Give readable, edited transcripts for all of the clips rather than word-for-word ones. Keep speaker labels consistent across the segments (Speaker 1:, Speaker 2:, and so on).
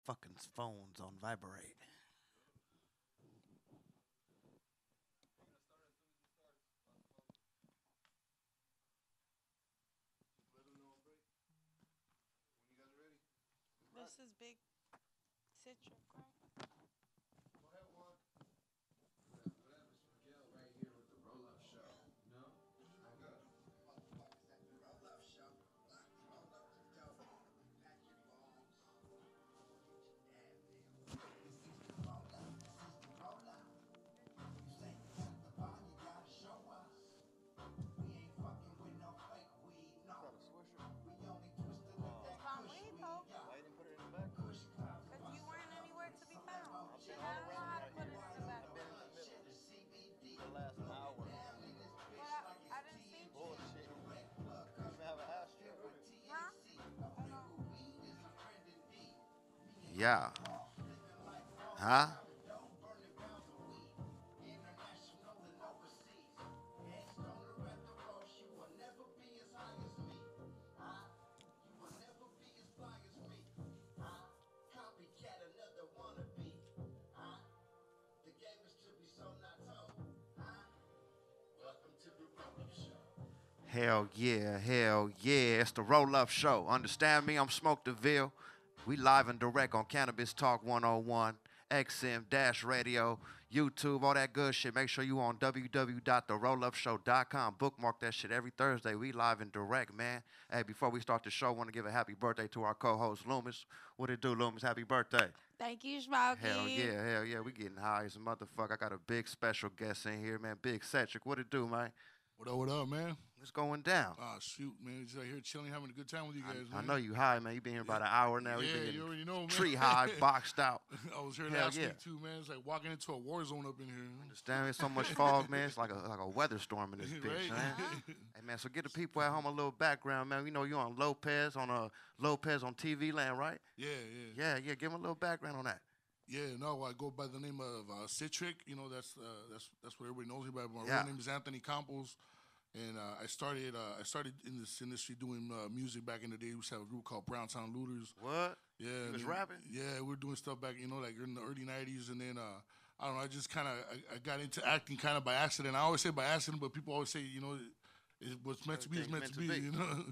Speaker 1: fucking phone's on vibrate.
Speaker 2: This is Big Citric, right? Palm weed, though.
Speaker 3: Why you didn't put it in the back?
Speaker 2: Because you weren't anywhere to be found. And I don't know how to put it in the back.
Speaker 3: I've been in the middle for the last hour.
Speaker 2: But I didn't see you.
Speaker 3: Bullshit. You even have a hash strip with it.
Speaker 2: Huh? Hold on.
Speaker 1: Yeah. Huh? Hell yeah, hell yeah. It's the Roll Up Show. Understand me? I'm Smoke Deville. We live and direct on Cannabis Talk 101, XM Dash Radio, YouTube, all that good shit. Make sure you on www.therollupshow.com. Bookmark that shit every Thursday. We live and direct, man. Hey, before we start the show, I want to give a happy birthday to our co-host, Loomis. What it do, Loomis? Happy birthday.
Speaker 2: Thank you, Smokey.
Speaker 1: Hell yeah, hell yeah. We getting high as a motherfucker. I got a big special guest in here, man. Big Citric. What it do, man?
Speaker 4: What up, man?
Speaker 1: What's going down?
Speaker 4: Ah, shoot, man. Just out here chilling, having a good time with you guys, man.
Speaker 1: I know you high, man. You been here about an hour now.
Speaker 4: Yeah,
Speaker 1: been
Speaker 4: you already know, man.
Speaker 1: Tree high, boxed out.
Speaker 4: I was here
Speaker 1: Hell
Speaker 4: last
Speaker 1: yeah.
Speaker 4: week, too, man. It's like walking into a war zone up in here.
Speaker 1: Understand? There's so much fog, man. It's like a weather storm in this bitch,
Speaker 4: Right?
Speaker 1: man. Hey, man, so give the people at home a little background, man. You know you on Lopez on TV Land, right?
Speaker 4: Yeah.
Speaker 1: Yeah. Give them a little background on that.
Speaker 4: Yeah, no, I go by the name of Citric. You know, that's what everybody knows me by. My
Speaker 1: Yeah.
Speaker 4: real name is Anthony Campos. And I started in this industry doing music back in the day. We used to have a group called Browntown Looters.
Speaker 1: What?
Speaker 4: Yeah,
Speaker 1: You was
Speaker 4: and
Speaker 1: rapping?
Speaker 4: Yeah, we were doing stuff back, like in the early '90s, and then I don't know. I just kind of I got into acting kind of by accident. I always say by accident, but people always say what's meant to be is meant to be. You know,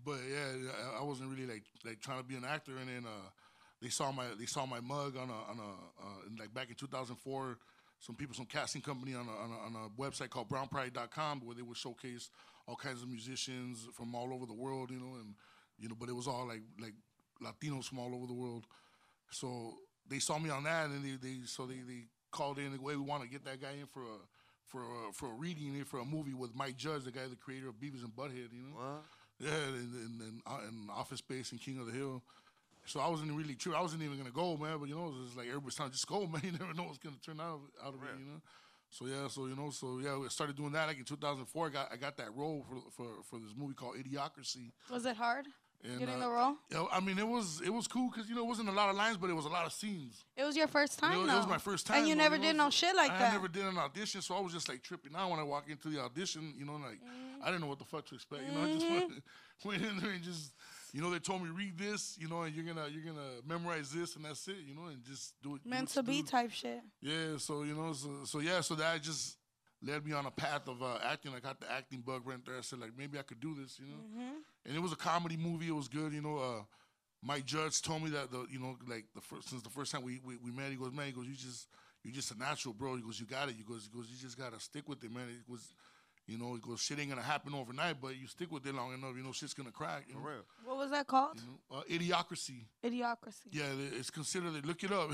Speaker 4: but yeah, I wasn't really like trying to be an actor, and then they saw my mug on like back in 2004. Some casting company on a website called brownpride.com where they would showcase all kinds of musicians from all over the world, but it was all like Latinos from all over the world. So they saw me on that, and they called in and go, hey, we want to get that guy in for a reading for a movie with Mike Judge, the guy, the creator of Beavis and Butthead,
Speaker 1: What?
Speaker 4: Yeah, and Office Space and King of the Hill. So I wasn't really true. I wasn't even gonna go, man. But it was just like everybody's telling, just go, man. You never know what's gonna turn out of it, So yeah, we started doing that like in 2004. I got that role for this movie called Idiocracy.
Speaker 2: Was it hard
Speaker 4: And,
Speaker 2: getting the role?
Speaker 4: I mean, it was cool because it wasn't a lot of lines, but it was a lot of scenes.
Speaker 2: It was your first time,
Speaker 4: It
Speaker 2: though.
Speaker 4: was my first time.
Speaker 2: And you never did no shit like that.
Speaker 4: I never did an audition, so I was just like tripping out when I walked into the audition. I didn't know what the fuck to expect. I just went in there and just. They told me read this, and you're gonna memorize this, and that's it, and just do it.
Speaker 2: Meant to be type shit.
Speaker 4: Yeah, so that just led me on a path of acting. I got the acting bug right there. I said like maybe I could do this, And it was a comedy movie. It was good, Mike Judge told me that since the first time we met, he goes, man, you're just a natural, bro. He goes, you got it. He goes, you just gotta stick with it, man. He goes, shit ain't gonna happen overnight, but you stick with it long enough, shit's gonna crack.
Speaker 1: For real.
Speaker 2: What was that called?
Speaker 4: Idiocracy.
Speaker 2: Idiocracy.
Speaker 4: Yeah, it's considered. Look it up.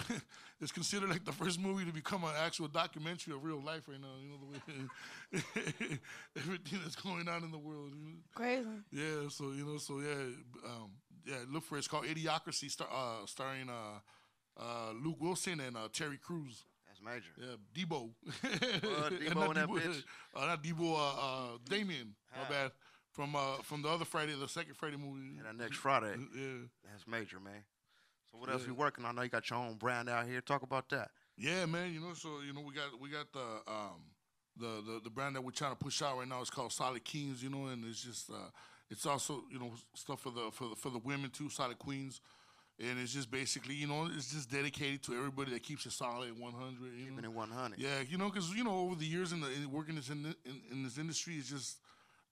Speaker 4: It's considered like the first movie to become an actual documentary of real life right now. The way everything that's going on in the world.
Speaker 2: Crazy.
Speaker 4: Yeah. Look for it. It's called Idiocracy, starring Luke Wilson and Terry Crews.
Speaker 1: Major.
Speaker 4: Yeah, Debo.
Speaker 1: Debo and that bitch.
Speaker 4: Not Debo. Damien. My bad. From the other Friday, the second Friday movie.
Speaker 1: And that next Friday.
Speaker 4: Yeah.
Speaker 1: That's major, man. So what else we working on? I know you got your own brand out here. Talk about that.
Speaker 4: Yeah, man. We got the brand that we're trying to push out right now. It's called SolidKings. And it's just it's also stuff for the women too. Solid Queens. And it's just basically, you know, it's just dedicated to everybody that keeps it solid at 100. You
Speaker 1: Keeping
Speaker 4: know?
Speaker 1: it 100.
Speaker 4: Yeah, you know, because, you know, over the years working in this industry, it's just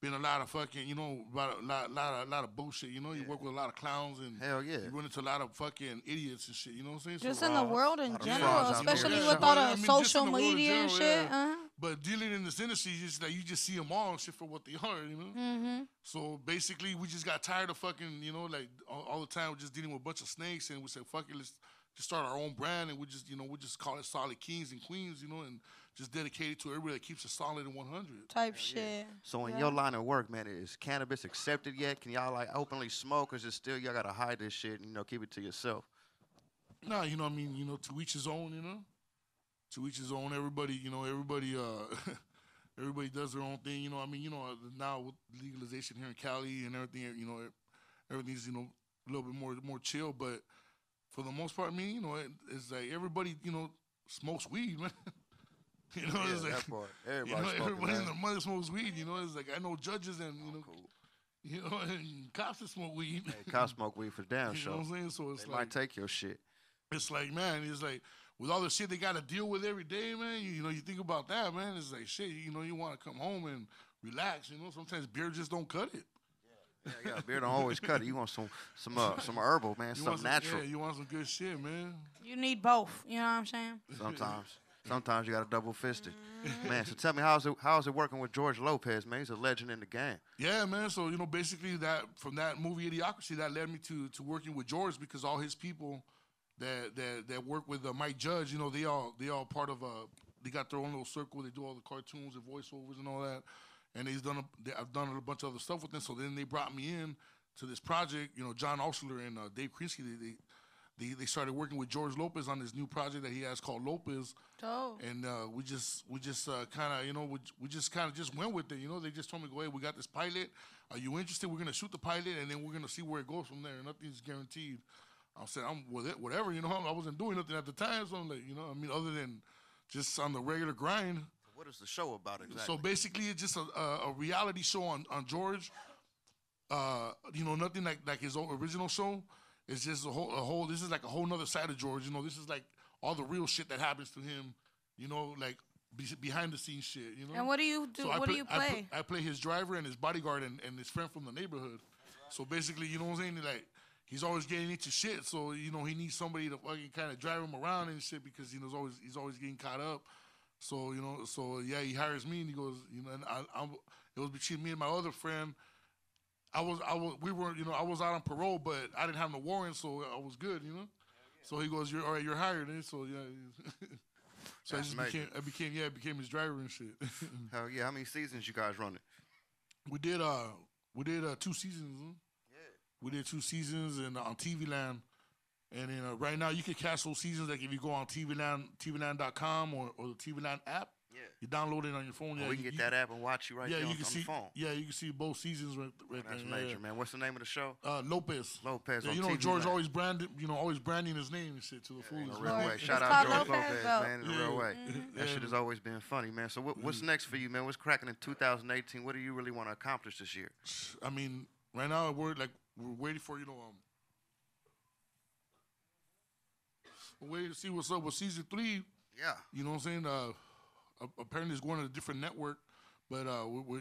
Speaker 4: been a lot of fucking, you know, a lot of bullshit. You know, you work with a lot of clowns and
Speaker 1: Hell yeah.
Speaker 4: you run into a lot of fucking idiots and shit. You know what I'm saying?
Speaker 2: Just
Speaker 4: So,
Speaker 2: in the world in
Speaker 1: lot of
Speaker 2: general,
Speaker 1: frauds out there.
Speaker 2: especially
Speaker 1: Yeah.
Speaker 2: with all the
Speaker 4: I mean, just in
Speaker 2: social
Speaker 4: the world in
Speaker 2: media and
Speaker 4: general,
Speaker 2: shit.
Speaker 4: yeah. But dealing in this industry, just like you just see them all and shit for what they are, you know.
Speaker 2: Mm-hmm.
Speaker 4: So basically, we just got tired of fucking, you know, like all the time, we're just dealing with a bunch of snakes, and we said, fuck it, let's just start our own brand, and we just, you know, we just call it Solid Kings and Queens, you know, and just dedicate it to everybody that keeps it solid at 100.
Speaker 2: Type shit.
Speaker 1: So in
Speaker 2: Yeah.
Speaker 1: your line of work, man, is cannabis accepted yet? Can y'all like openly smoke, or is it still y'all gotta hide this shit and, you know, keep it to yourself?
Speaker 4: Nah, you know, what I mean, you know, to each his own, you know, to each his own. Everybody, you know, everybody does their own thing, you know. I mean, you know, now with legalization here in Cali and everything, you know, everything's, you know, a little bit more chill. But for the most part, I mean, you know, it's like everybody, you know, smokes weed, man. You know,
Speaker 1: Yeah,
Speaker 4: it's like,
Speaker 1: that part.
Speaker 4: you
Speaker 1: Everybody
Speaker 4: know,
Speaker 1: smoking,
Speaker 4: everybody in
Speaker 1: man.
Speaker 4: the mother smokes weed. You know, it's like I know judges and you know,
Speaker 1: Cool.
Speaker 4: you know, and cops that smoke weed.
Speaker 1: Hey, cops smoke weed for damn
Speaker 4: You
Speaker 1: sure.
Speaker 4: know what I'm saying? So it's
Speaker 1: They
Speaker 4: like
Speaker 1: might take your shit.
Speaker 4: it's like, man, it's like with all the shit they got to deal with every day, man. You know, you think about that, man. It's like shit. You know, you want to come home and relax. You know, sometimes beer just don't cut it.
Speaker 1: Yeah, beer don't always cut it. You want some herbal, man,
Speaker 4: You want
Speaker 1: something natural.
Speaker 4: Yeah, you want some good shit, man.
Speaker 2: You need both. You know what I'm saying?
Speaker 1: Sometimes you got to double fist it. Man, so tell me, how's it working with George Lopez, man? He's a legend in the game.
Speaker 4: Yeah, man. So, you know, basically that from that movie Idiocracy, that led me to working with George because all his people that work with Mike Judge, you know, they all part of they got their own little circle. They do all the cartoons and voiceovers and all that. And I've done a bunch of other stuff with them. So then they brought me in to this project. You know, John Osler and Dave Krinsky, they started working with George Lopez on this new project that he has called Lopez.
Speaker 2: Dope.
Speaker 4: And we just kind of, you know, we just kind of just went with it. You know, they just told me, go, hey, we got this pilot. Are you interested? We're going to shoot the pilot, and then we're going to see where it goes from there. Nothing's guaranteed. I said, I'm with it, whatever. You know, I wasn't doing nothing at the time. So I'm like, you know, I mean, other than just on the regular grind.
Speaker 1: What is the show about exactly?
Speaker 4: So basically, it's just a reality show on George. You know, nothing like his original show. It's just a whole. This is like a whole nother side of George. You know, this is like all the real shit that happens to him. You know, like behind the scenes shit. You know.
Speaker 2: And what do you do?
Speaker 4: So
Speaker 2: What do you play?
Speaker 4: I play his driver and his bodyguard and his friend from the neighborhood. So basically, you know what I'm saying? Like he's always getting into shit. So you know he needs somebody to fucking kind of drive him around and shit because you know he's always getting caught up. So you know, yeah, he hires me and he goes, you know, and it was between me and my other friend. We were, you know, I was out on parole, but I didn't have no warrant, so I was good, you know. So he goes, all right, you're hired, and so yeah. So I became his driver and shit.
Speaker 1: Hell yeah! How many seasons you guys running?
Speaker 4: We did 2 seasons. Huh? Yeah. We did 2 seasons and on TV Land. And then right now you can catch those seasons like if you go on tvland.com or the TV Land app. Yeah. You download it on your phone.
Speaker 1: We can get that app and watch you right there on the phone.
Speaker 4: Yeah, you can see both seasons right
Speaker 1: That's
Speaker 4: there.
Speaker 1: major, man. What's the name of the show?
Speaker 4: Lopez.
Speaker 1: Lopez
Speaker 4: Yeah,
Speaker 1: on
Speaker 4: you know,
Speaker 1: TV
Speaker 4: George
Speaker 1: Land.
Speaker 4: always branding his name and shit to the
Speaker 1: In
Speaker 4: fools.
Speaker 1: a real way.
Speaker 2: It's
Speaker 1: Shout out
Speaker 2: called
Speaker 1: George
Speaker 2: Lopez,
Speaker 1: Lopez,
Speaker 2: though.
Speaker 1: man, in a real way. That shit has always been funny, man. So what's next for you, man? What's cracking in 2018? What do you really want to accomplish this year?
Speaker 4: I mean, right now we're waiting for, you know, we're waiting to see what's up with season 3.
Speaker 1: Yeah.
Speaker 4: You know what I'm saying? Apparently it's going to a different network, but we're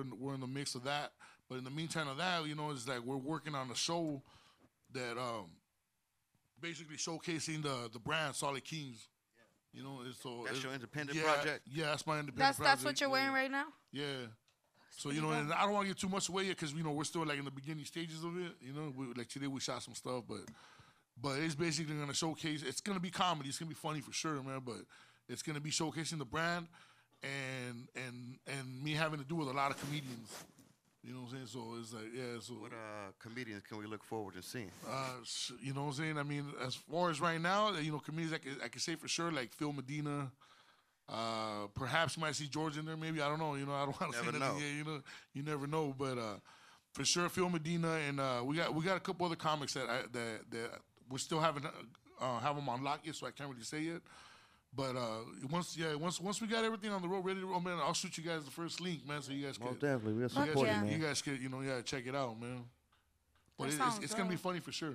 Speaker 4: in the mix of that. But in the meantime of that, you know, it's like we're working on a show that basically showcasing the brand SolidKings. You know,
Speaker 1: That's your independent project?
Speaker 4: Yeah, that's my independent project.
Speaker 2: That's what you're wearing right now?
Speaker 4: Yeah. So, you know, and I don't want to get too much away yet because, you know, we're still, like, in the beginning stages of it. You know, like, today we shot some stuff, but it's basically going to showcase. It's going to be comedy. It's going to be funny for sure, man, but it's going to be showcasing the brand and me having to do with a lot of comedians. You know what I'm saying? So it's like, yeah. So
Speaker 1: what comedians can we look forward to seeing?
Speaker 4: You know what I'm saying? I mean, as far as right now, you know, comedians I can say for sure, like Phil Medina. Perhaps you might see George in there. Maybe I don't know. You know, I don't want to say nothing. Yeah, you know, you never know. But for sure, Phil Medina and we got a couple other comics that we still haven't have them on lock yet, so I can't really say yet. But once we got everything on the road ready to roll, man, I'll shoot you guys the first link, man, so you guys can.
Speaker 1: Most definitely, we'll support you, man.
Speaker 4: You guys can, you know, check it out, man. But it's gonna be funny for sure.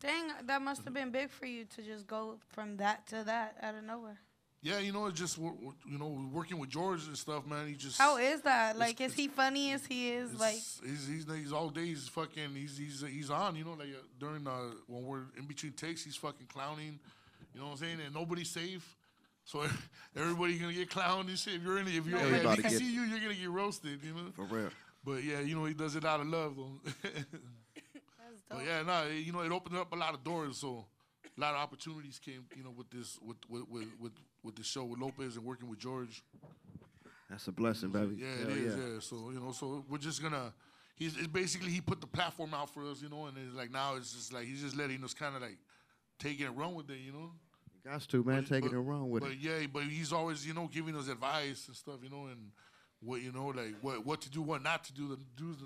Speaker 2: Dang, that must have been big for you to just go from that to that out of nowhere.
Speaker 4: Yeah, you know, it's just working with George and stuff, man. He just.
Speaker 2: How is that? Like, is he funny as he is? Like,
Speaker 4: he's all day. He's fucking. He's on. You know, like during when we're in between takes, he's fucking clowning. You know what I'm saying? And nobody's safe. So everybody gonna get clowned and shit. If you're in it, if he can see you, you're gonna get roasted. You know.
Speaker 1: For real.
Speaker 4: But yeah, you know, he does it out of love though.
Speaker 2: that's dope.
Speaker 4: But yeah, no, you know, it opened up a lot of doors. So a lot of opportunities came, you know, with this with the show with Lopez and working with George.
Speaker 1: That's a blessing, baby.
Speaker 4: Yeah, it is. Yeah. So, you know, so we're just gonna. It's basically he put the platform out for us, you know, and it's like now it's just like he's just letting us kind of like take it and run with it, you know.
Speaker 1: You got to, man, take it and run with it.
Speaker 4: But yeah, but he's always, you know, giving us advice and stuff, you know, and what, you know, like what to do, what not to do,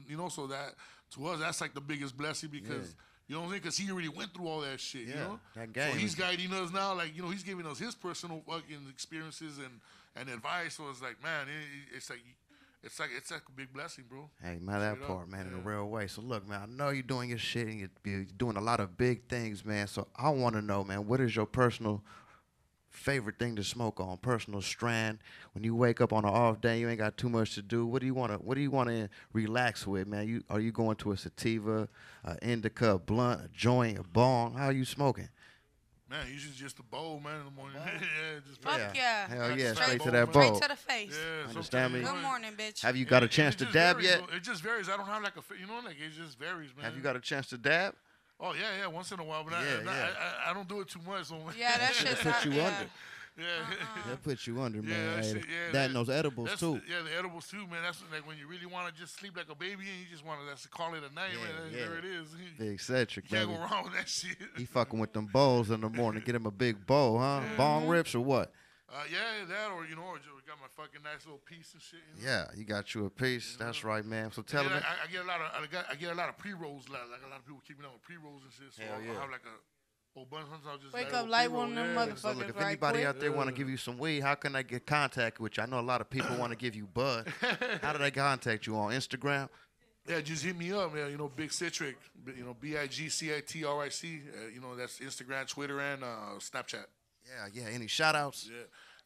Speaker 4: you know. So that to us, that's like the biggest blessing because. You know what I'm saying? Because he already went through all that shit, you know?
Speaker 1: That game.
Speaker 4: So he's guiding us now. Like, you know, he's giving us his personal fucking experiences and advice. So it's like, man, it's like a big blessing, bro.
Speaker 1: Hey, man, that part, man, in a real way. So look, man, I know you're doing your shit and you're doing a lot of big things, man. So I want to know, man, what is your personal favorite thing to smoke on, personal strand? When you wake up on an off day, you ain't got too much to do. What do you want to relax with, man? Are you going to a sativa, indica, a blunt, a joint, a bong? How are you smoking?
Speaker 4: Man, usually just a bowl, man, in the morning. Yeah, just
Speaker 2: Fuck yeah.
Speaker 1: Hell yeah, straight to
Speaker 4: bowl,
Speaker 1: that
Speaker 4: man.
Speaker 1: bowl.
Speaker 2: Straight to the face.
Speaker 4: Yeah,
Speaker 1: Understand me?
Speaker 2: Good morning, bitch.
Speaker 1: Have you got a chance to dab
Speaker 4: varies,
Speaker 1: yet?
Speaker 4: It just varies. I don't have like you know, like it just varies, man.
Speaker 1: Have you got a chance to dab?
Speaker 4: Oh yeah, once in a while, but I don't do it too much. So
Speaker 2: Yeah, that shit's
Speaker 1: put you under.
Speaker 4: Yeah.
Speaker 1: That puts you under, man.
Speaker 4: Yeah,
Speaker 1: Hey,
Speaker 4: shit,
Speaker 1: that and those edibles too.
Speaker 4: Yeah, the edibles too, man. That's like when you really want to just sleep like a baby and you just want to call it a night, man. There it is.
Speaker 1: Big Citric,
Speaker 4: Can't
Speaker 1: baby.
Speaker 4: go wrong with that shit.
Speaker 1: He fucking with them bowls in the morning. Get him a big bowl, huh? Bong rips or what?
Speaker 4: Yeah, that or you know, or just got my fucking nice little piece and shit. You know?
Speaker 1: Yeah, you got you a piece. That's right, man. So tell him.
Speaker 4: I get a lot of pre rolls. Like a lot of people keep me on with pre rolls and shit. So I'll have like a whole bunch. Sometimes I'll just
Speaker 2: wake up light one of them motherfuckers.
Speaker 1: So look, if anybody out there want to give you some weed, how can I get contact with you? I know a lot of people want to give you bud. How do they contact you on Instagram?
Speaker 4: Yeah, just hit me up, man. You know, Big Citric. You know, BIGCITRIC. You know, that's Instagram, Twitter, and Snapchat.
Speaker 1: Yeah. Any shout outs?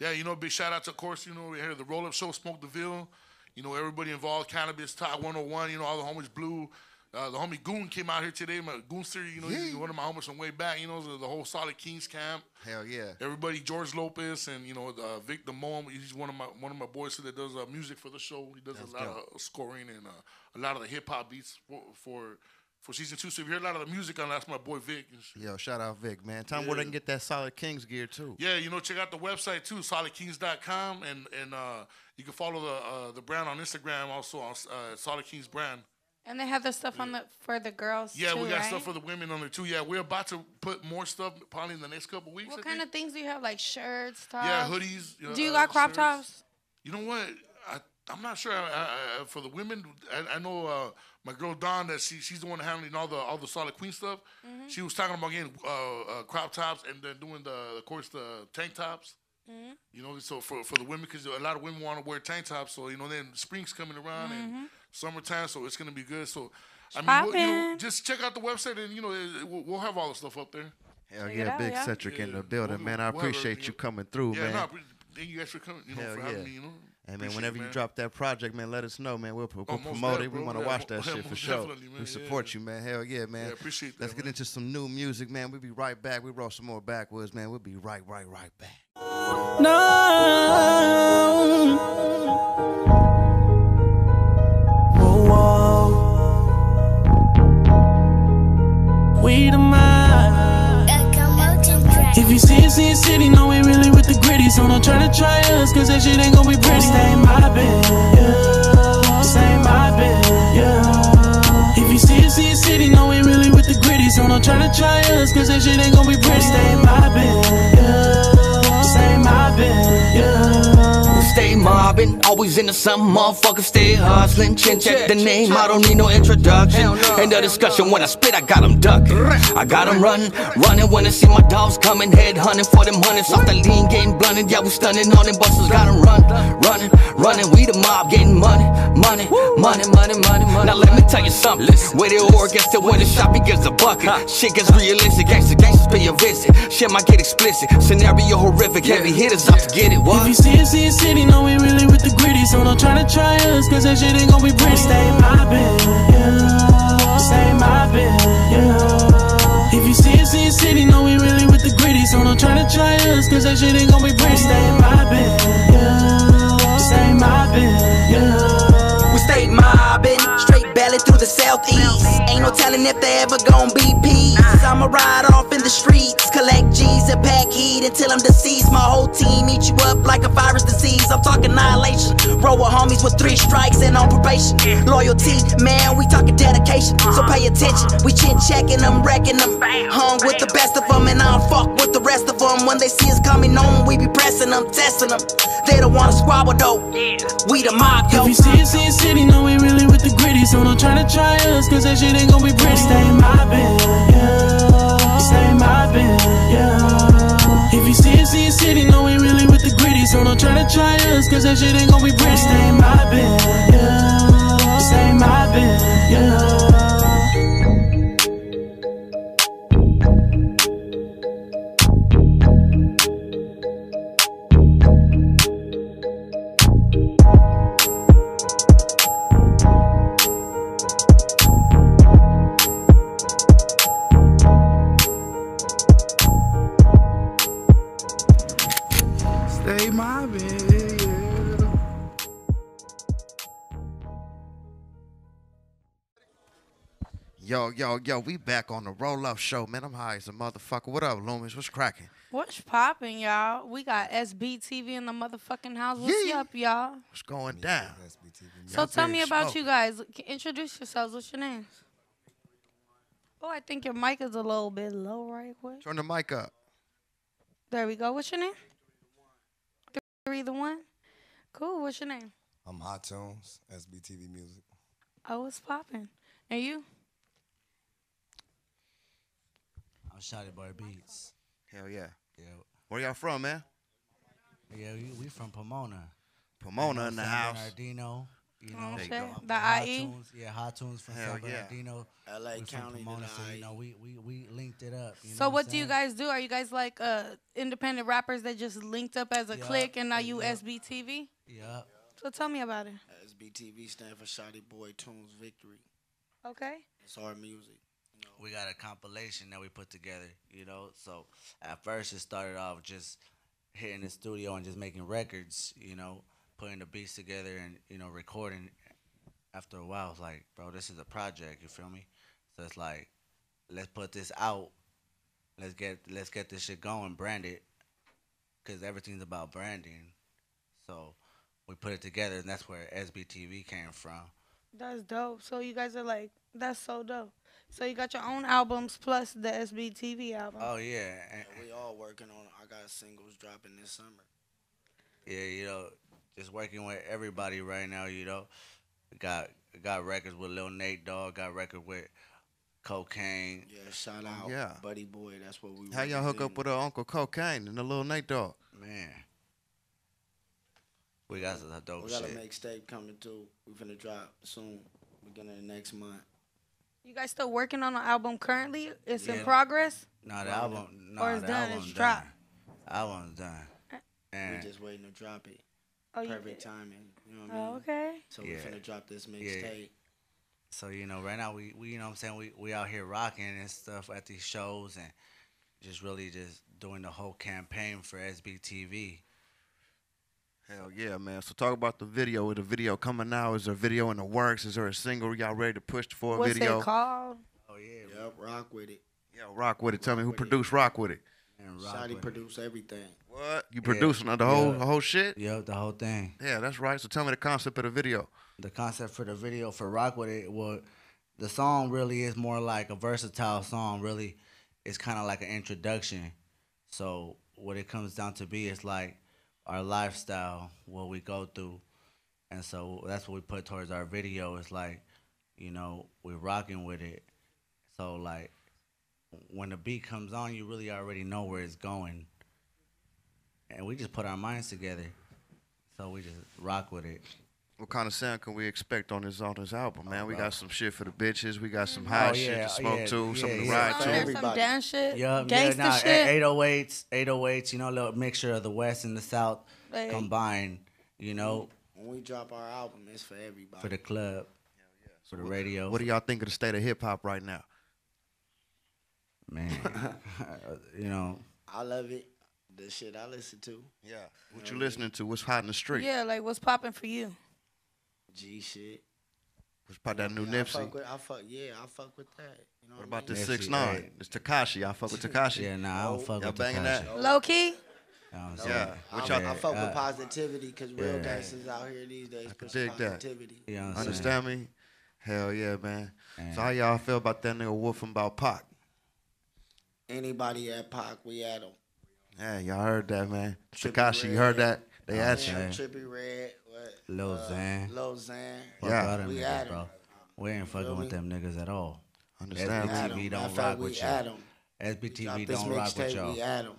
Speaker 4: Yeah, you know, big shout outs, of course, you know, we had the Roll Up Show, Smoke Deville. You know, everybody involved, Cannabis Talk 101, you know, all the homies Blue. The homie Goon came out here today, my Goonster, you know, he's one of my homies from way back, you know, the whole SolidKings camp.
Speaker 1: Hell yeah.
Speaker 4: Everybody, George Lopez and, you know, Vic the Mom, he's one of my boys that does music for the show. He does a lot of scoring and a lot of the hip hop beats for season 2. So if you hear a lot of the music on, that's my boy Vic.
Speaker 1: Yo, shout out Vic, man. Tell them where they can get that SolidKings gear too. Yeah,
Speaker 4: you know, check out the website too, solidkings.com, and you can follow the brand on Instagram also on SolidKings brand.
Speaker 2: And they have the stuff on for the girls too,
Speaker 4: we got stuff for the women on there too. Yeah, we're about to put more stuff probably in the next couple weeks.
Speaker 2: What kind of things do you have? Like shirts, tops?
Speaker 4: Yeah, hoodies.
Speaker 2: Do you got crop tops?
Speaker 4: You know what? I'm not sure. For the women, I know my girl Dawn that she's the one handling all the Solid Queen stuff. Mm-hmm. She was talking about getting crop tops and then doing of course the tank tops. Mm-hmm. You know, so for the women, because a lot of women want to wear tank tops. So you know, then spring's coming around and summertime, so it's gonna be good. So I mean, you know, just check out the website and you know we'll have all the stuff up there.
Speaker 1: Hell yeah, Big Citric in the building, man. I appreciate you coming through, man.
Speaker 4: Thank you guys for coming. You know, for having me. You know.
Speaker 1: Hey, man, whenever you drop that project, man, let us know, man. We'll promote it. We want to watch that shit for sure. We support you, man. Hell yeah, man.
Speaker 4: Yeah, appreciate that.
Speaker 1: Let's get into some new music, man. We'll be right back. We roll some more Backwoods, man. We'll be right back.
Speaker 5: No. Whoa. We the mind. If you see us in the city, know we really with the gritty. So don't try to try us, cause that shit ain't gonna be pretty. Stay my bed, yeah. Stay my bed, yeah. If you see us in the city, know we really with the gritty. So don't try to try us, cause that shit ain't gonna be pretty. Stay my bed, yeah. Stay my bed, yeah.
Speaker 6: Stay mobbing, always always into something, motherfuckers stay hustling. Chin check the name, I don't need no introduction. End of discussion, when I spit, I got them ducking. I got them running when they see my dogs coming. Head hunting for them hundreds, off that lean game blunted. Yeah, we stunning on them busters, got them running. We the mob getting money. Now let me tell you something, where the org gets to win the shop, he gives a bucket. Shit gets realistic, gangsters pay a visit. Shit might get explicit, scenario horrific, heavy hitters up to get it. What?
Speaker 5: If you see us in the city, know we really with the gritty. So don't try to try us, cause that shit ain't gon' be pretty. Stay mobbing, yeah. Stay mobbing, yeah. If you see us in the city, know we really with the gritty. So don't try to try us, cause that shit ain't gon' be pretty. Stay mobbing, yeah. Stay mobbing, yeah.
Speaker 7: We stay mobbing, straight belly through the southeast. Ain't no telling if they ever gon' be peace. I'ma ride off in the streets, collect G's and pack heat until I'm deceased. My whole team eat you up like a virus disease. I'm talking annihilation. Roll with homies with 3 strikes and on probation. Loyalty, man, we talking dedication. So pay attention, we chin checking them, wrecking them. Hung with the best of them, and I don't fuck with the rest of them. When they see us coming on, we be pressing them, testing them. They don't wanna squabble though. We the mob, yo.
Speaker 5: If you see us in the city, know we really with the gritty. So don't try to try us, cause that shit ain't gon' be pretty. Stay mobbing, yeah. Stay mobbing, yeah. If you see us in the city, know we really with the gritty. So don't try to try us, cause that shit ain't gon' be pretty. Stay mobbing, yeah. Stay mobbing, yeah.
Speaker 8: Stay mobbing, yeah.
Speaker 1: Yo, we back on the roll-up show, man. I'm high as a motherfucker. What up, Loomis? What's cracking?
Speaker 2: What's poppin', y'all? We got SBTV in the motherfucking house. What's up, y'all?
Speaker 1: What's going down?
Speaker 2: So tell me about you guys. Introduce yourselves. What's your names? Oh, I think your mic is a little bit low right quick.
Speaker 1: Turn the mic up.
Speaker 2: There we go. What's your name? 3 the 1? Cool. What's your name?
Speaker 9: I'm Hot Tunes, SBTV Music.
Speaker 2: Oh, what's poppin'? And you?
Speaker 10: I'm Shotty Boy Beats.
Speaker 1: Hell yeah.
Speaker 10: Yeah,
Speaker 1: Where y'all from, man?
Speaker 10: yeah, we from Pomona.
Speaker 1: Pomona in the
Speaker 10: San
Speaker 1: house.
Speaker 10: Bernardino. You know,
Speaker 1: There you
Speaker 2: Okay.
Speaker 1: go.
Speaker 2: The
Speaker 10: Hot
Speaker 2: IE?
Speaker 10: Tunes, yeah, Hot Tunes from
Speaker 1: Hell
Speaker 10: San
Speaker 1: yeah.
Speaker 10: Bernardino.
Speaker 3: LA
Speaker 10: We from
Speaker 3: County.
Speaker 10: Pomona, so you know we linked it up. You know
Speaker 2: So
Speaker 10: what
Speaker 2: what
Speaker 10: I'm
Speaker 2: do you
Speaker 10: saying?
Speaker 2: guys do? Are you guys like independent rappers that just linked up as a
Speaker 10: Yeah,
Speaker 2: clique and now you
Speaker 10: yeah.
Speaker 2: SBTV?
Speaker 10: Yeah,
Speaker 2: So tell me about it.
Speaker 3: SBTV stand for Shotty Boy Tunes Victory.
Speaker 2: Okay.
Speaker 3: It's our music.
Speaker 10: we got a compilation that we put together. You know, so at first it started off just hitting the studio and just making records. You know, putting the beats together and recording. After a while, it's like, bro, this is a project. You feel me? So it's like, let's put this out. Let's get this shit going, brand it, cause everything's about branding. So we put it together, and that's where SBTV came from.
Speaker 2: That's dope. So you guys are like, that's so dope. So you got your own albums plus the SBTV album.
Speaker 10: Oh yeah, and,
Speaker 3: We all working on. I got singles dropping this summer.
Speaker 10: yeah, just working with everybody right now. Got records with Lil Nate Dogg. Got record with Cocaine.
Speaker 3: Yeah, shout out,
Speaker 1: Yeah.
Speaker 3: Buddy Boy. That's what we.
Speaker 1: How y'all hook up with Uncle Cocaine and the little Nate Dogg?
Speaker 10: Man, we got some dope
Speaker 3: We got a
Speaker 10: shit.
Speaker 3: mixtape coming too. We finna drop soon, beginning of next month.
Speaker 2: You guys still working on the album currently? It's in
Speaker 10: Yeah.
Speaker 2: progress?
Speaker 10: No, the album. No,
Speaker 2: Or it's
Speaker 10: the
Speaker 2: done,
Speaker 10: album's
Speaker 2: it's
Speaker 10: done.
Speaker 2: dropped?
Speaker 10: Album's done.
Speaker 3: We
Speaker 10: And
Speaker 3: just waiting to drop it.
Speaker 2: Oh, you
Speaker 3: Perfect
Speaker 2: did.
Speaker 3: timing. You know what I mean?
Speaker 2: Oh, okay.
Speaker 3: So
Speaker 10: Yeah.
Speaker 3: we finna drop this
Speaker 10: Yeah.
Speaker 3: mixtape.
Speaker 10: so right now we you know what I'm saying, we out here rocking and stuff at these shows and just really just doing the whole campaign for SBTV.
Speaker 1: Hell yeah, man. So talk about the video. Is the video coming now? Is there a video in the works? Is there a single y'all ready to push for a
Speaker 2: What's
Speaker 1: video?
Speaker 2: it called?
Speaker 10: Oh yeah,
Speaker 3: Yep, rock with it.
Speaker 1: Yeah, rock with it. Tell me who
Speaker 3: Rock with it.
Speaker 1: produced Rock with it.
Speaker 10: and rock
Speaker 3: Shotty
Speaker 10: with
Speaker 3: produce everything.
Speaker 1: What? You
Speaker 10: Yeah.
Speaker 1: producing the whole shit?
Speaker 10: it. Yep, the whole thing.
Speaker 1: Yeah, that's right. So tell me the concept of the video.
Speaker 10: The concept for the video for Rock With It, well, the song really is more like a versatile song. Really, it's kind of like an introduction. So what it comes down to be is like our lifestyle, what we go through, And so that's what we put towards our video. It's like, you know, we're rocking with it. So like, when the beat comes on, you really already know where it's going. And we just put our minds together. So we just rock with it.
Speaker 1: What kind of sound can we expect on this album, man? We got some shit for the bitches. We got some high shit to smoke to, something to ride to.
Speaker 2: Some dance shit,
Speaker 10: gangsta
Speaker 2: shit.
Speaker 10: 808s, you know, a little mixture of the West and the South combined, you know.
Speaker 3: When we drop our album, it's for everybody.
Speaker 10: For the club, for the radio.
Speaker 1: What do y'all think of the state of hip-hop right now?
Speaker 10: Man, you know.
Speaker 3: I love it. The shit I listen to.
Speaker 1: Yeah. What you listening to? What's hot in the street?
Speaker 2: Yeah, like what's popping for you?
Speaker 3: G shit.
Speaker 1: What's about that new Nipsey?
Speaker 3: I fuck with that. You know
Speaker 1: what about
Speaker 3: this
Speaker 1: this 6ix9ine? It's Tekashi. I fuck with Tekashi.
Speaker 10: Yeah, nah, I don't fuck with
Speaker 1: banging
Speaker 10: Tekashi.
Speaker 1: that?
Speaker 2: Low key?
Speaker 1: Yeah.
Speaker 3: I fuck with positivity because real gangsters out here these days push positivity.
Speaker 1: You know understand me? Hell yeah, man. So how y'all feel about that nigga wolfing about Pac?
Speaker 3: Anybody at Pac, we at him.
Speaker 1: Yeah, y'all heard that, man. Tekashi, you heard that? They at you.
Speaker 3: Trippy Red, what?
Speaker 10: Lil Xan.
Speaker 1: Yeah.
Speaker 10: We at him, bro. We ain't fucking with them niggas at all.
Speaker 1: Understand?
Speaker 10: SBTV don't rock with you. SBTV don't rock with y'all.
Speaker 3: We at him.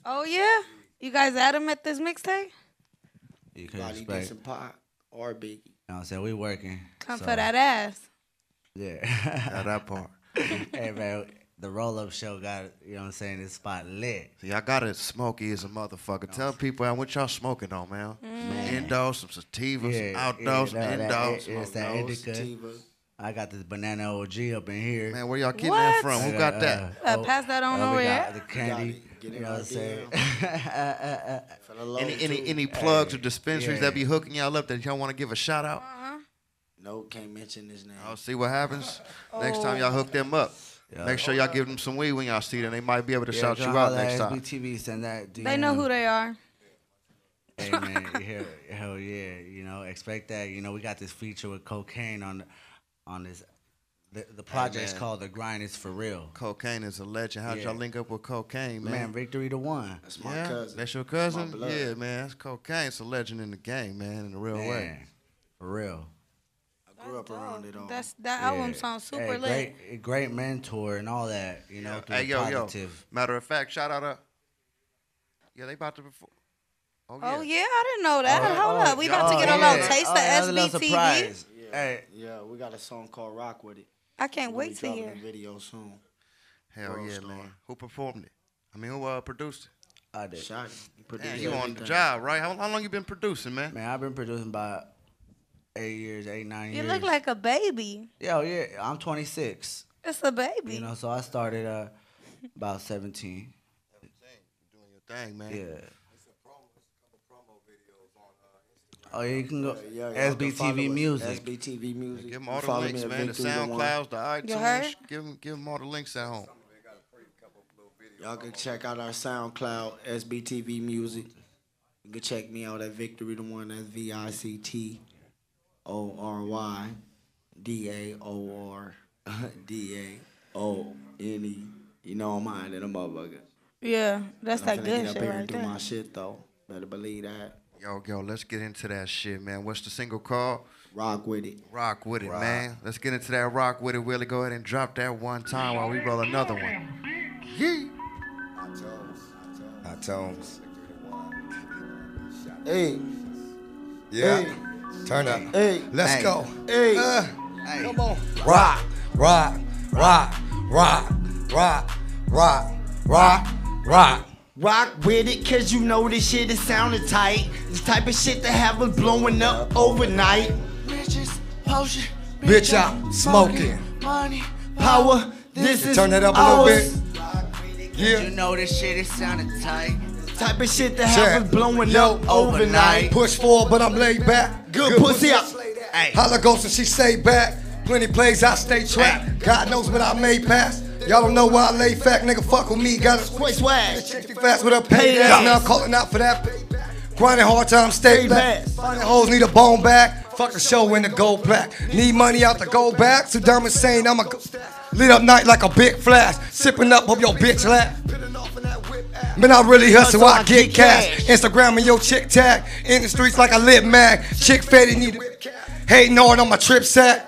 Speaker 2: Oh yeah, you guys at him at this mixtape?
Speaker 10: You can expect
Speaker 3: some Pac or Biggie.
Speaker 10: You know what I'm saying? We working.
Speaker 2: Come for that ass.
Speaker 10: Yeah.
Speaker 1: That part.
Speaker 10: Hey man, the roll-up show got, you know what I'm saying, this spot lit.
Speaker 1: So y'all got it smoky as a motherfucker. Tell people what y'all smoking on, man. Indoors, some sativa, some outdoors, some indoors.
Speaker 10: It's that indica. I got this banana OG up in here.
Speaker 1: Man, where y'all getting that from? Who got that?
Speaker 2: Pass that on over here.
Speaker 10: The candy. You know what I'm saying?
Speaker 1: Any plugs or dispensaries that be hooking y'all up that y'all want to give a shout out?
Speaker 3: No, can't mention his name.
Speaker 1: I'll see what happens next time y'all hook them up. Make sure y'all give them some weed when y'all see them. They might be able to shout you out next time.
Speaker 10: SBTV send that DM.
Speaker 2: They know who they are.
Speaker 10: Hey man, hell yeah, you know, expect that. You know, we got this feature with Cocaine on this. The project's called The Grind Is For Real.
Speaker 1: Cocaine is a legend. How'd y'all link up with Cocaine, man?
Speaker 10: Man, Victory the One.
Speaker 3: That's my cousin.
Speaker 1: That's your cousin? Yeah, man. That's Cocaine. It's a legend in the game, man, in a real way.
Speaker 10: For real.
Speaker 3: I grew up around it all.
Speaker 2: That album sounds super lit.
Speaker 10: Great mentor and all that, you know.
Speaker 1: Hey, yo. Matter of fact, shout out they about to perform.
Speaker 2: Oh yeah, I didn't know that. Hold up. We about to get a little taste of SBTV.
Speaker 10: Hey.
Speaker 3: Yeah, we got a song called Rock With It.
Speaker 2: I can't wait to hear.
Speaker 3: A video soon.
Speaker 1: Hell yeah, man. Who performed it? I mean, who produced it?
Speaker 10: I did.
Speaker 3: Shot it.
Speaker 1: Man, you on the job, right? How long you been producing, man?
Speaker 10: Man, I've been producing about 8 years, 9 years.
Speaker 2: You look like a baby.
Speaker 10: Yeah, I'm 26.
Speaker 2: It's a baby.
Speaker 10: You know, so I started about 17.
Speaker 1: You're doing your thing, man.
Speaker 10: Yeah. Oh, yeah, you can go SBTV Music.
Speaker 3: SBTV Music.
Speaker 1: Give them all the links, man. The SoundClouds, the iTunes. Give them all the links at home.
Speaker 3: Y'all can check out our SoundCloud, SBTV Music. You can check me out at Victory the One. That's VictoryDaOrDaOne. You know I'm high than a motherfucker.
Speaker 2: Yeah, that's that good
Speaker 3: shit
Speaker 2: right there.
Speaker 3: Do my shit though. Better believe that.
Speaker 1: Yo, let's get into that shit, man. What's the single called?
Speaker 3: Rock With It.
Speaker 1: Rock With It, man. Let's get into that Rock With It. Willie, go ahead and drop that one time while we roll another one. Yeah.
Speaker 9: Hot tones.
Speaker 3: Hey.
Speaker 9: Yeah.
Speaker 3: Hey.
Speaker 9: Turn up.
Speaker 3: Hey.
Speaker 9: Let's go.
Speaker 3: Hey.
Speaker 9: Come on. Rock, rock, rock, rock, rock, rock, rock, rock.
Speaker 3: Rock with it, cause you know this shit is sounding tight. This type of shit that have us blowing up overnight.
Speaker 5: Bitches, potion,
Speaker 9: bitch out, smoking.
Speaker 5: Money,
Speaker 3: power, this is
Speaker 9: turn that up
Speaker 3: ours.
Speaker 9: A little bit. Yeah.
Speaker 10: You know this shit is sounding tight.
Speaker 3: Type of shit that have us blowing up overnight.
Speaker 9: Push forward, but I'm laid back.
Speaker 3: Good pussy up.
Speaker 9: Holla Ghost and she stay back. Plenty plays, I stay trapped. God knows what I made pass. Y'all don't know why I lay fat, nigga. Fuck with me, got a
Speaker 3: swag.
Speaker 9: Fast with a pay ass. Now I'm calling out for that. Grinding hard time, stay back. Finding hoes, need a bone back. Fuck the show in the gold plaque. Need money out the gold back. So dumb insane, I'ma lit up night like a big flash. Sipping up your bitch lap. Man, I really hustle, I get cash. Instagram and your chick tag. In the streets like a lit mag. Chick fatty need it. Hating hard on my trip sack.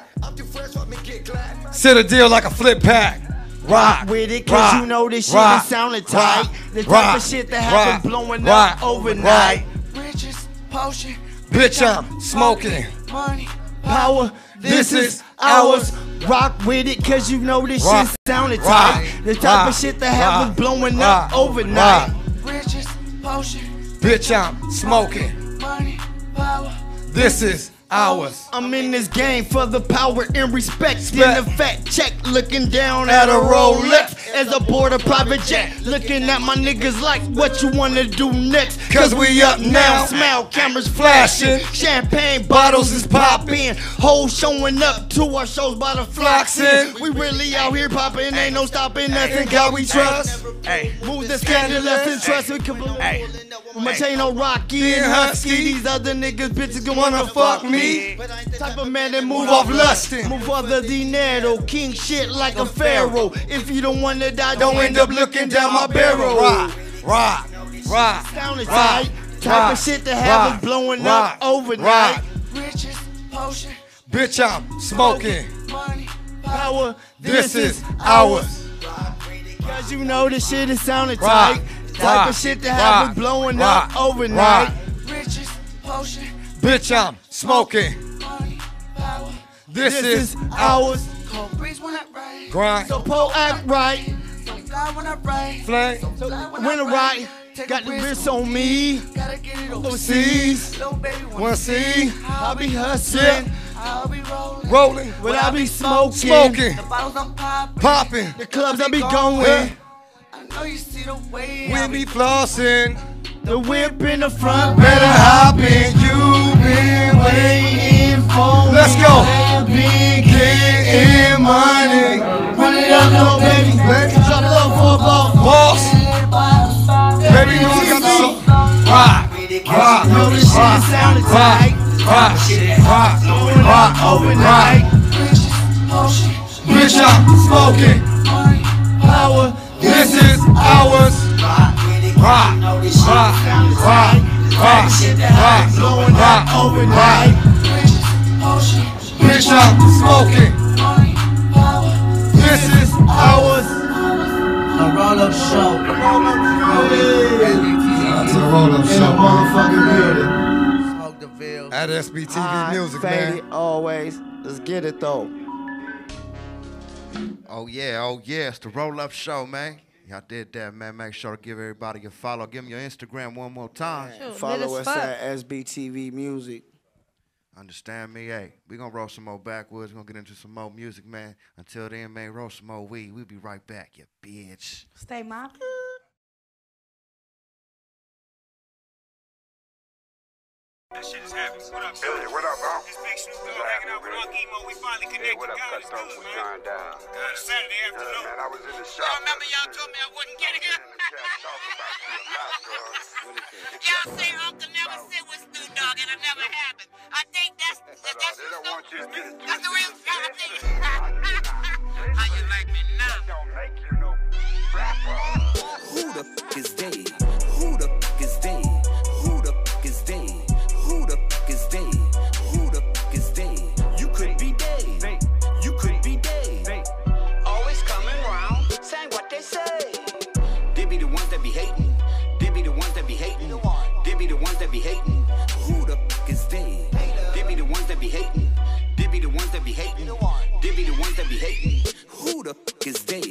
Speaker 9: Sit a deal like a flip pack.
Speaker 11: Rock with it, cause you know this shit is sounding tight. The type of shit that happen blowing up overnight.
Speaker 7: Riches, potion,
Speaker 9: Bitch, I'm smoking.
Speaker 7: money,
Speaker 11: Power, this is ours. Rock with it, cause you know this shit sounding tight. The type of shit that happen blowing up overnight.
Speaker 7: riches, potion,
Speaker 9: Bitch, I'm smoking.
Speaker 7: money, power.
Speaker 9: This is ours.
Speaker 11: I'm in this game for the power and respect. In the fact check, looking down at a
Speaker 9: Rolex.
Speaker 11: Rolex as I board a private jet. Looking at my niggas like, what you wanna do next?
Speaker 9: Cause we up now.
Speaker 11: Smile, cameras flashing, champagne bottles is popping. Hoes showing up to our shows by the flocking. We really out here popping, ain't no stopping us. In God we trust. Move the scandalous and trust. We can much ain't no Rocky and Husky. These other niggas bitches gon' wanna fuck me. Type of man that move off lustin'. Move off the dinero. King shit like a pharaoh. If you don't wanna die, don't end up looking down my barrel.
Speaker 9: Rock.
Speaker 11: Sounding tight. Type of shit that have us blowing up overnight.
Speaker 7: Riches, potion,
Speaker 9: Bitch, I'm smoking.
Speaker 7: money,
Speaker 11: Power,
Speaker 9: This is ours.
Speaker 11: Cause you know this shit is sounding tight. Type of shit that have us blowing up overnight.
Speaker 7: riches, potion,
Speaker 9: Bitch, I'm smoking.
Speaker 7: money, power.
Speaker 9: This is ours.
Speaker 7: Cold breeze when I ride,
Speaker 9: Grind.
Speaker 11: So Poe act right.
Speaker 7: so fly when I ride.
Speaker 9: Flame.
Speaker 11: When I ride, got the wrist on me.
Speaker 7: Gotta get it
Speaker 11: Overseas.
Speaker 7: Little baby
Speaker 9: Wanna see?
Speaker 11: I'll be hustling.
Speaker 7: I'll be rolling.
Speaker 9: Rolling.
Speaker 11: But I be smoking.
Speaker 9: Smoking.
Speaker 7: The bottles I'm popping.
Speaker 9: Popping.
Speaker 11: The clubs I be going.
Speaker 7: I know you see the way
Speaker 9: We be flossing.
Speaker 11: The whip in the front.
Speaker 9: Better hop in. You been
Speaker 11: waiting for
Speaker 9: Let's
Speaker 11: me.
Speaker 9: go.
Speaker 11: Big
Speaker 9: Getting money.
Speaker 11: Run it up, no baby. Drop it low for a ball.
Speaker 9: Boss. Baby, you got the soul. Rock.
Speaker 11: Know this shit sounded tight.
Speaker 9: Rock.
Speaker 11: Overnight.
Speaker 9: Bitch, I'm smoking.
Speaker 11: Power.
Speaker 9: This is ours. Rock.
Speaker 11: Blowing up overnight.
Speaker 9: Bitch, I'm smoking. This is ours.
Speaker 11: A roll-up show.
Speaker 9: That's a roll-up
Speaker 11: In the
Speaker 9: show.
Speaker 11: motherfucking building.
Speaker 10: Smoke Deville.
Speaker 9: At SBTV Music, man.
Speaker 11: Always. Let's get it though.
Speaker 1: Oh yeah, it's the roll-up show, man. Y'all did that, man. Make sure to give everybody a follow. Give them your Instagram one more time.
Speaker 3: Follow us at SBTV Music.
Speaker 1: Understand me? Hey, we gonna roll some more backwoods. We're gonna get into some more music, man. Until then, man, roll some more weed. We'll be right back, you bitch.
Speaker 2: Stay mobbing.
Speaker 12: That shit is happening. What up, Billy? What up, bro? This Big Snoop Dogg hanging out with Uncle Emo. We finally connected.
Speaker 13: What up,
Speaker 12: God is
Speaker 13: Cutthroat?
Speaker 12: good,
Speaker 13: We
Speaker 12: man.
Speaker 13: going down.
Speaker 12: God, Saturday afternoon.
Speaker 13: Man, I was in the shop.
Speaker 12: Y'all remember y'all told me I wouldn't get here?
Speaker 14: Y'all say Uncle never sit with Snoop Dogg, and it never happened. I think that's the real thing. How you like me now?
Speaker 13: Don't make you no rapper.
Speaker 6: Who the fuck is they? Who the fuck is they? Who the fuck is they? Who the fuck is they? Who the fuck is they? You could be they. You could be they. Always coming around, saying what they say. They be the ones that be hating. They be the ones that be hating. They be the ones that be hating. Who the fuck is they? They be the ones that be hating. They be the ones that be hating. They be the ones that be hating. Who the fuck is they?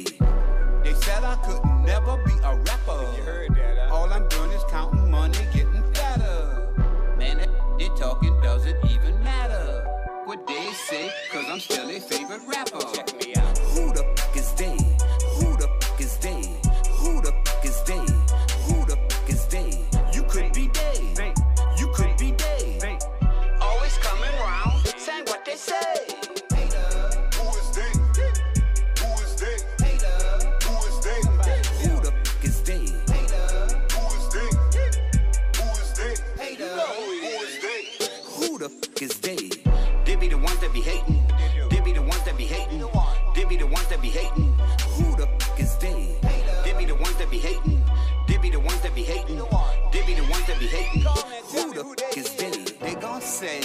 Speaker 15: They said I could never be a rapper. You heard that, all I'm doing is counting money, getting fatter. Man, that they talking doesn't even matter. What they say, cause I'm still their favorite rapper. Check me out.
Speaker 6: Who the fuck is they? Who the fuck is they? Who the fuck is they? Who the fuck is they? You could be they. You could be they.
Speaker 15: Always coming around, saying what they say.
Speaker 13: Who is they?
Speaker 15: hating. They be the ones that be hating. Who the f is they? They gon' say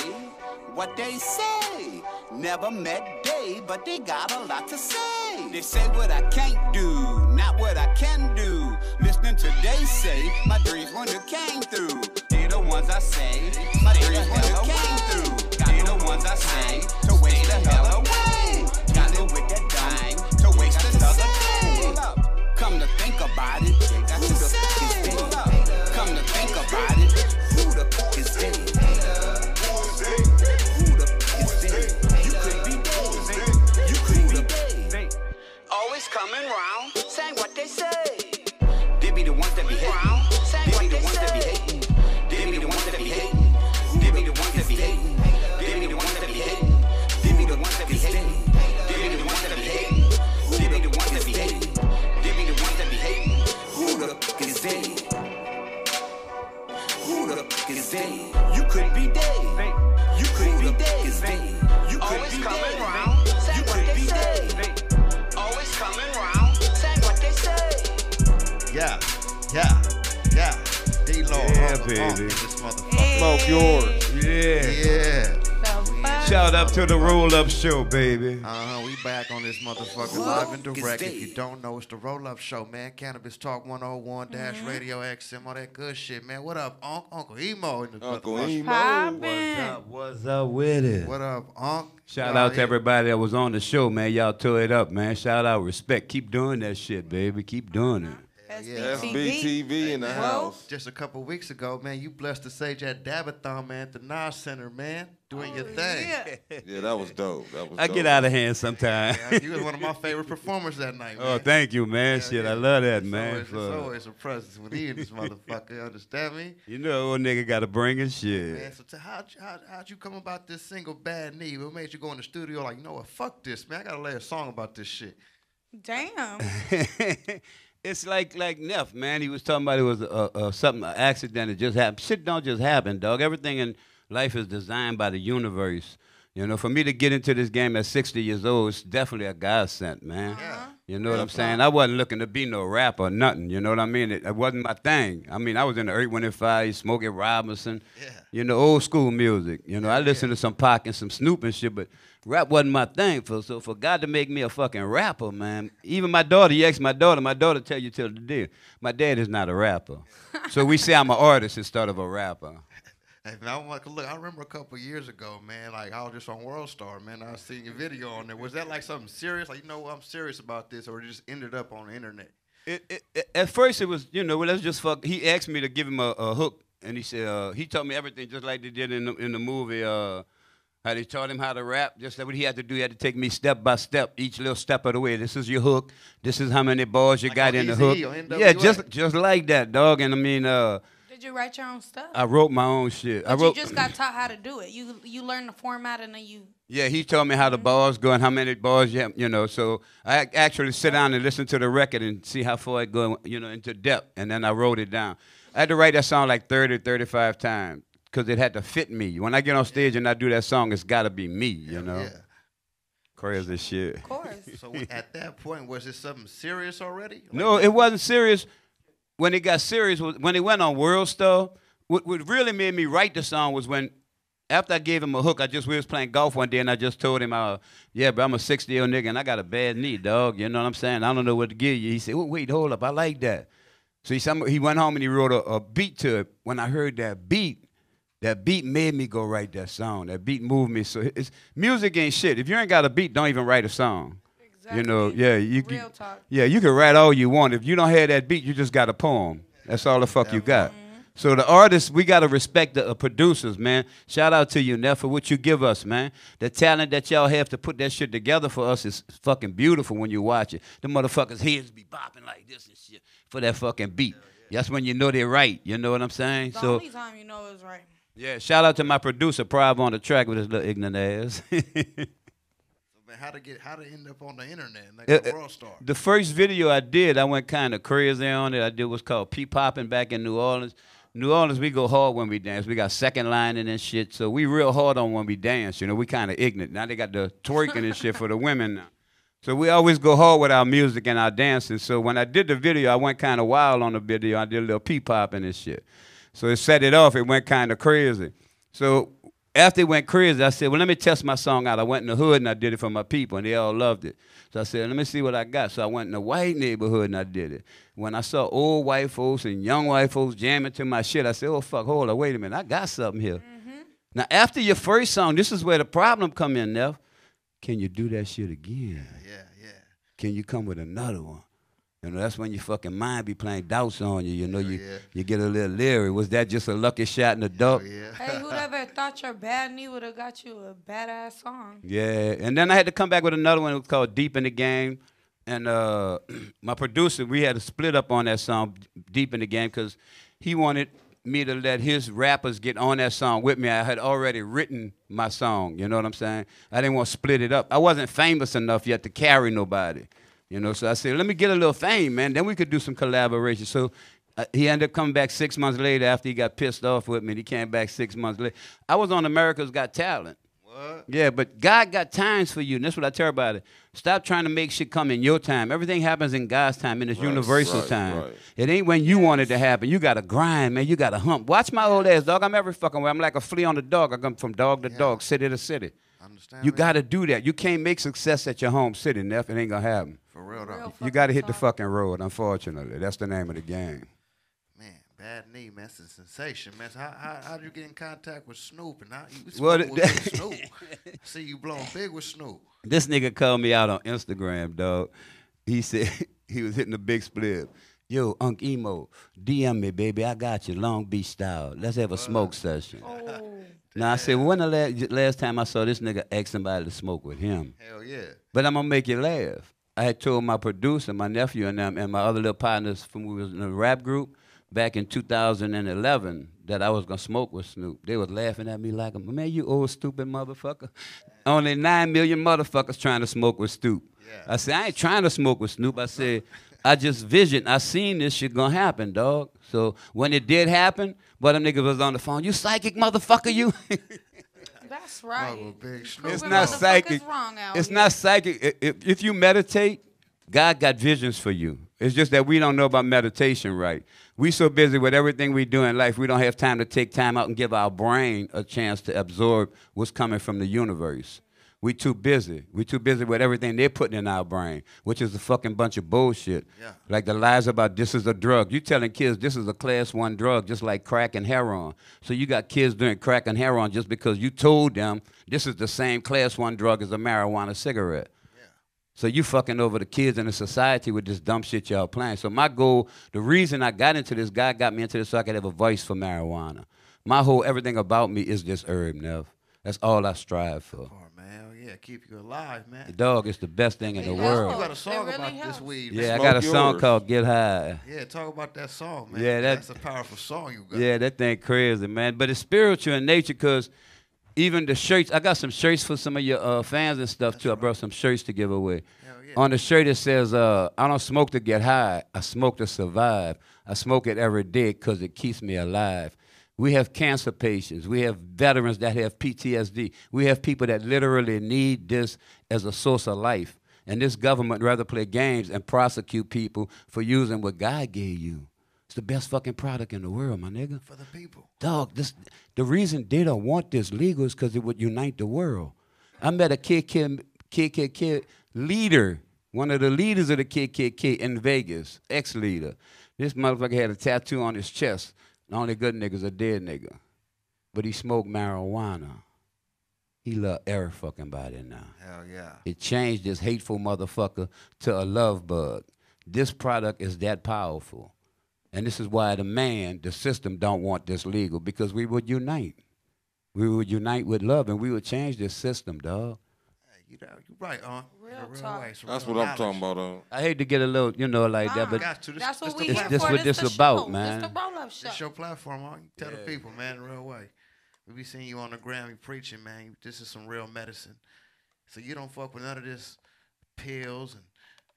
Speaker 15: what they say. Never met they, but they got a lot to say. They say what I can't do, not what I can do. Listening to they say, my dreams wouldn't have came through. They the ones I say, my dreams wouldn't have came through. They the ones I say, to waste the hell away. Got it with that dime, to waste another day. Come to think about it, who the f is they? Come to think about it, who the f is they? Who the f is they? You could be they. You could be they. Always coming round, saying what they say. They be the ones that be hating. They be the ones that be hating. They be the ones that be hating. They be the ones that be hating. They be the ones that be hating. They be the ones that be hating. They be the ones that be hating. They be the ones that be hating. They be the ones that be hating. Who the f is they? Who the f is they? You could be they. You could be they. You could be coming round, saying what they say. Always coming round, saying what they say.
Speaker 1: Yeah. D-Lo,
Speaker 16: yeah, baby.
Speaker 1: Smoke yours.
Speaker 16: Yeah. Shout out to the Roll Up Show, baby.
Speaker 1: We back on this motherfucker live and direct. If you don't know, it's the Roll Up Show, man. Cannabis Talk 101 Dash Radio XM, all that good shit, man. What up, Uncle Emo in the
Speaker 16: Uncle
Speaker 1: Emo.
Speaker 16: What's up with it?
Speaker 1: What up, Unc?
Speaker 16: Shout out to everybody that was on the show, man. Y'all tore it up, man. Shout out, respect. Keep doing that shit, baby. Keep doing it.
Speaker 17: SBTV in the house.
Speaker 1: Just a couple weeks ago, man, you blessed the sage at Dabathon, man, at the Nas Center, man, doing your thing.
Speaker 17: Yeah, that was dope.
Speaker 16: I get out of hand sometimes.
Speaker 1: You was one of my favorite performers that night, man.
Speaker 16: Oh, thank you, man. Shit, I love that, man.
Speaker 1: It's always a presence when he in this motherfucker, understand me?
Speaker 16: You know, old nigga got to bring his shit.
Speaker 1: Man, so how'd you come about this single, Bad Knee? What made you go in the studio like, you know what, fuck this, man. I got to lay a song about this shit.
Speaker 2: Damn.
Speaker 16: It's like Neff, man. He was talking about it was an accident that just happened. Shit don't just happen, dog. Everything in life is designed by the universe. You know, for me to get into this game at 60 years old, it's definitely a godsend, man. You know what I'm saying? I wasn't looking to be no rapper or nothing. You know what I mean? It wasn't my thing. I mean, I was in the Earth, Wind & Fire, Smokey Robinson, you know, old school music. You know, I listened to some Pac and some Snoop and shit, but rap wasn't my thing. So for God to make me a fucking rapper, man, even my daughter, he asked my daughter tell you till the day, my dad is not a rapper. So we say I'm an artist instead of a rapper.
Speaker 1: Hey, man, I remember a couple years ago, man, like I was just on World Star, man. I was seeing your video on there. Was that like something serious? Like, you know, I'm serious about this, or it just ended up on the internet?
Speaker 16: At first it was, you know, let's just fuck. He asked me to give him a hook, and he said, he told me everything just like they did in the movie, how they taught him how to rap. Just like what he had to do, he had to take me step by step, each little step of the way. This is your hook. This is how many bars you got in the hook. Yeah, just like that, dog. And I mean,
Speaker 2: did you write your own stuff?
Speaker 16: I wrote my own shit.
Speaker 2: But you just got taught how to do it. You learned the format and then you.
Speaker 16: Yeah, he told me how the bars go and how many bars you have, you know. So I actually sit down and listen to the record and see how far it go, you know, into depth. And then I wrote it down. I had to write that song like 30, 35 times because it had to fit me. When I get on stage and I do that song, it's got to be me, you know. Yeah. Crazy shit.
Speaker 2: Of course.
Speaker 1: So at that point, was it something serious already? Like
Speaker 16: no, it wasn't serious. When it got serious, when it went on World Star, what really made me write the song was when, after I gave him a hook, we was playing golf one day, and I just told him, yeah, but I'm a 60-year-old nigga, and I got a bad knee, dog. You know what I'm saying? I don't know what to give you. He said, oh, wait, hold up, I like that. So he went home and he wrote a beat to it. When I heard that beat made me go write that song. That beat moved me. So music ain't shit. If you ain't got a beat, don't even write a song. Exactly. You know, yeah, real talk. Yeah, you can write all you want. If you don't have that beat, you just got a poem. That's all the fuck you got. So the artists, we got to respect the producers, man. Shout out to you, Neff, for what you give us, man. The talent that y'all have to put that shit together for us is fucking beautiful when you watch it. The motherfuckers' heads be bopping like this and shit for that fucking beat. That's when you know they're right. You know what I'm saying?
Speaker 2: The only time you know it's right.
Speaker 16: Yeah, shout out to my producer, Prob, on the track with his little ignorant ass.
Speaker 1: How to end up on the internet like a world star?
Speaker 16: The first video I did, I went kind of crazy on it. I did what's called P-popping back in New Orleans. New Orleans, we go hard when we dance. We got second lining and shit, so we real hard on when we dance. You know, we kind of ignorant. Now they got the twerking and shit for the women now. So we always go hard with our music and our dancing. So when I did the video, I went kind of wild on the video. I did a little pee-popping and shit. So it set it off. It went kind of crazy. So after it went crazy, I said, well, let me test my song out. I went in the hood and I did it for my people, and they all loved it. So I said, let me see what I got. So I went in the white neighborhood and I did it. When I saw old white folks and young white folks jamming to my shit, I said, oh, fuck, hold on, wait a minute. I got something here. Now, after your first song, this is where the problem come in, Neff. Can you do that shit again?
Speaker 1: Yeah.
Speaker 16: Can you come with another one? You know, that's when your fucking mind be playing doubts on you. You know, you get a little leery. Was that just a lucky shot in the dark?
Speaker 2: Hey, who'd ever thought your bad knee would have got you a badass song?
Speaker 16: Yeah, and then I had to come back with another one. It was called Deep in the Game. And my producer, we had to split up on that song, Deep in the Game, because he wanted me to let his rappers get on that song with me. I had already written my song, you know what I'm saying? I didn't want to split it up. I wasn't famous enough yet to carry nobody, you know? So I said, let me get a little fame, man. Then we could do some collaboration. So he ended up coming back 6 months later after he got pissed off with me. He came back 6 months later. I was on America's Got Talent.
Speaker 1: What?
Speaker 16: Yeah, but God got times for you, and that's what I tell everybody. Stop trying to make shit come in your time. Everything happens in God's time, in His universal time.
Speaker 17: Right.
Speaker 16: It ain't when you want it to happen. You got to grind, man. You got to hump. Watch my old ass, dog. I'm every fucking way. I'm like a flea on the dog. I come from dog to dog, city to city. You got to do that. You can't make success at your home city, Neff. It ain't going to happen.
Speaker 1: For real, though.
Speaker 16: You got to hit the fucking road, unfortunately. That's the name of the game.
Speaker 1: Bad knee, man. It's a sensation, man. So how did you get in contact with Snoop? And how you with Snoop? I see you blowing big with Snoop.
Speaker 16: This nigga called me out on Instagram, dog. He said he was hitting a big split. Yo, Unc Emo, DM me, baby. I got you, Long Beach style. Let's have a smoke session. Now, I said, when the last time I saw this nigga ask somebody to smoke with him?
Speaker 1: Hell yeah.
Speaker 16: But I'm going to make you laugh. I had told my producer, my nephew, and them, and my other little partners from we was in a rap group, back in 2011, that I was going to smoke with Snoop. They was laughing at me like, man, you old stupid motherfucker. Only 9 million motherfuckers trying to smoke with Snoop. Yeah. I said, I ain't trying to smoke with Snoop. I said, I just visioned. I seen this shit going to happen, dog. So when it did happen, boy, them niggas was on the phone. You psychic motherfucker, you.
Speaker 2: That's right.
Speaker 16: It's not psychic. It's not psychic. If you meditate, God got visions for you. It's just that we don't know about meditation right. We so busy with everything we do in life, we don't have time to take time out and give our brain a chance to absorb what's coming from the universe. We too busy. We too busy with everything they're putting in our brain, which is a fucking bunch of bullshit. Yeah. Like the lies about this is a drug. You telling kids this is a class 1 drug, just like crack and heroin. So you got kids doing crack and heroin just because you told them this is the same class 1 drug as a marijuana cigarette. So you fucking over the kids in the society with this dumb shit y'all playing. So my goal, the reason I got into this, God got me into this so I could have a voice for marijuana. My whole, everything about me is this herb, Nev. That's all I strive for.
Speaker 1: Oh, man, yeah, keep you alive, man.
Speaker 16: The dog is the best thing in the world.
Speaker 1: You got a song about this weed.
Speaker 16: Yeah, I got a song called Get High.
Speaker 1: Yeah, talk about that song, man.
Speaker 16: Yeah,
Speaker 1: that's a powerful song you got.
Speaker 16: Yeah, that thing crazy, man. But it's spiritual in nature because even the shirts, I got some shirts for some of your fans and stuff, too. I brought some shirts to give away. Yeah. On the shirt, it says, I don't smoke to get high. I smoke to survive. I smoke it every day because it keeps me alive. We have cancer patients. We have veterans that have PTSD. We have people that literally need this as a source of life. And this government rather play games and prosecute people for using what God gave you. It's the best fucking product in the world, my nigga.
Speaker 1: For the people.
Speaker 16: Dog, the reason they don't want this legal is because it would unite the world. I met a KKK leader, one of the leaders of the KKK in Vegas, ex-leader. This motherfucker had a tattoo on his chest. The only good nigga's a dead nigga. But he smoked marijuana. He love every fucking body now.
Speaker 1: Hell yeah.
Speaker 16: It changed this hateful motherfucker to a love bug. This product is that powerful. And this is why the system don't want this legal, because we would unite. We would unite with love, and we would change this system, dog.
Speaker 1: Hey, you're right,
Speaker 2: Real talk.
Speaker 17: That's what I'm talking about,
Speaker 16: I hate to get a little, like that, but
Speaker 2: that's what we here
Speaker 16: this
Speaker 2: for.
Speaker 16: what this
Speaker 2: the
Speaker 16: about,
Speaker 2: show.
Speaker 16: man.
Speaker 2: This the roll-up show.
Speaker 1: It's your platform, huh? You tell the people, man, the real way. We be seeing you on the gram, you preaching, man. This is some real medicine. So you don't fuck with none of this pills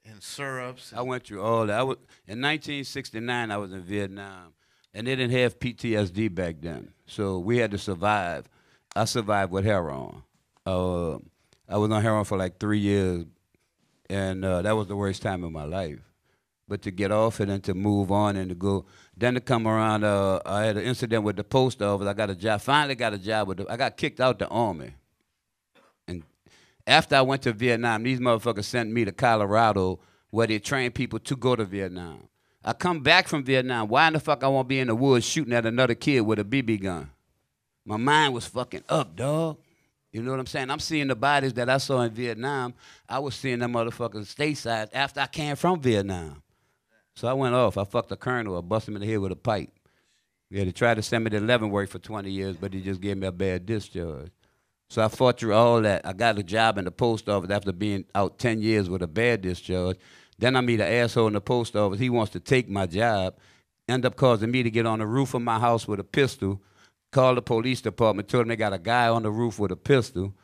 Speaker 1: and syrups.
Speaker 16: I went through all that. In 1969, I was in Vietnam, and they didn't have PTSD back then. So we had to survive. I survived with heroin. I was on heroin for like 3 years And that was the worst time of my life. But to get off it and to move on and to go, then to come around, I had an incident with the post office. I got a job, finally got a job with I got kicked out the Army. And after I went to Vietnam, these motherfuckers sent me to Colorado where they train people to go to Vietnam. I come back from Vietnam. Why in the fuck I won't be in the woods shooting at another kid with a BB gun? My mind was fucking up, dog. You know what I'm saying? I'm seeing the bodies that I saw in Vietnam. I was seeing them motherfuckers stateside after I came from Vietnam. So I went off. I fucked a colonel. I busted him in the head with a pipe. Yeah, they tried to send me to Leavenworth for 20 years, but he just gave me a bad discharge. So I fought through all that. I got a job in the post office after being out 10 years with a bad discharge. Then I meet an asshole in the post office. He wants to take my job. End up causing me to get on the roof of my house with a pistol. Call the police department. Told them they got a guy on the roof with a pistol.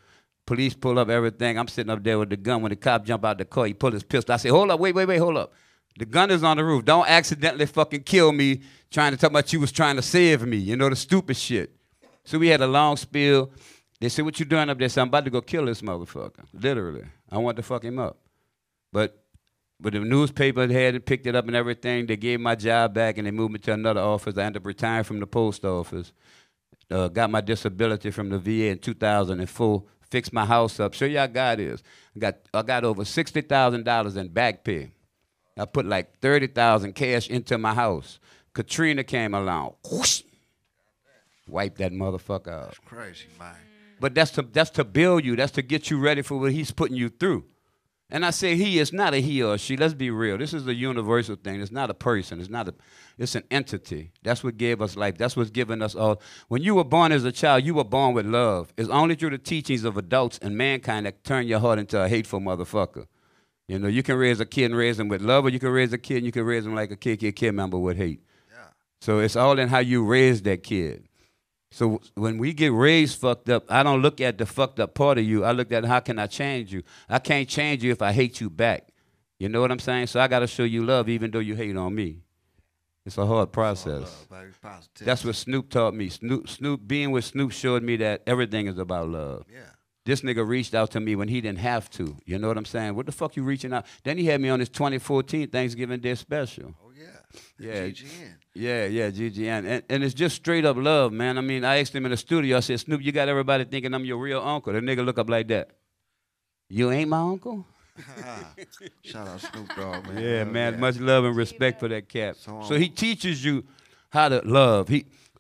Speaker 16: Police pull up everything. I'm sitting up there with the gun. When the cop jump out the car, he pull his pistol. I say, hold up, wait, hold up. The gun is on the roof. Don't accidentally fucking kill me trying to talk about you was trying to save me. You know, the stupid shit. So we had a long spiel. They said, what you doing up there? So I'm about to go kill this motherfucker. Literally. I wanted to fuck him up. But the newspaper had it, picked it up and everything. They gave my job back and they moved me to another office. I ended up retiring from the post office. Got my disability from the VA in 2004. Fixed my house up. Show you how God is. I got over $60,000 in back pay. I put like $30,000 cash into my house. Katrina came along. Whoosh, wiped that motherfucker out.
Speaker 1: That's crazy, man.
Speaker 16: But that's to build you. That's to get you ready for what he's putting you through. And I say he is not a he or a she. Let's be real. This is a universal thing. It's not a person. It's an entity. That's what gave us life. That's what's given us all. When you were born as a child, you were born with love. It's only through the teachings of adults and mankind that turn your heart into a hateful motherfucker. You know, you can raise a kid and raise him with love, or you can raise a kid and you can raise him like a kid member with hate. Yeah. So it's all in how you raise that kid. So when we get raised fucked up, I don't look at the fucked up part of you. I look at how can I change you. I can't change you if I hate you back. You know what I'm saying? So I got to show you love even though you hate on me. It's a hard process. That's what Snoop taught me. Snoop, being with Snoop showed me that everything is about love. Yeah. This nigga reached out to me when he didn't have to. You know what I'm saying? What the fuck you reaching out? Then he had me on his 2014 Thanksgiving Day special. Oh, yeah. Yeah. GGN. Yeah, GGN. And it's just straight up love, man. I mean, I asked him in the studio, I said, Snoop, you got everybody thinking I'm your real uncle. The nigga look up like that. You ain't my uncle?
Speaker 1: Shout out Snoop Dogg, man.
Speaker 16: Yeah, man. Much love and respect for that cat. So he teaches you how to love.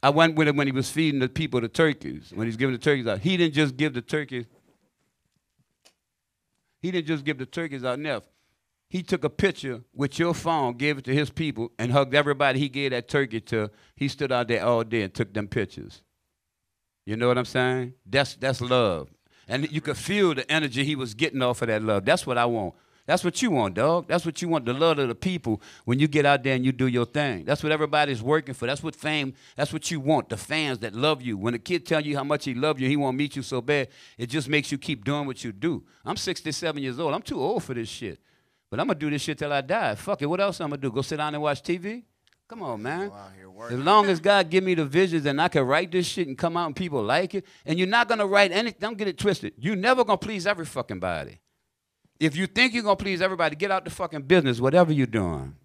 Speaker 16: I went with him when he was feeding the people the turkeys, when he's giving the turkeys out. He didn't just give the turkeys. He didn't just give the turkeys out, Neff. He took a picture with your phone, gave it to his people, and hugged everybody he gave that turkey to. He stood out there all day and took them pictures. You know what I'm saying? That's love. And you could feel the energy he was getting off of that love. That's what I want. That's what you want, dog. That's what you want, the love of the people when you get out there and you do your thing. That's what everybody's working for. That's what fame, that's what you want, the fans that love you. When a kid tells you how much he loves you, he won't meet you so bad, it just makes you keep doing what you do. I'm 67 years old. I'm too old for this shit. But I'm going to do this shit till I die. Fuck it. What else I'm going to do? Go sit down and watch TV? Come on, man. As long as God give me the visions and I can write this shit and come out and people like it, and you're not going to write anything, don't get it twisted. You're never going to please every fucking body. If you think you're going to please everybody, get out the fucking business, whatever you're doing.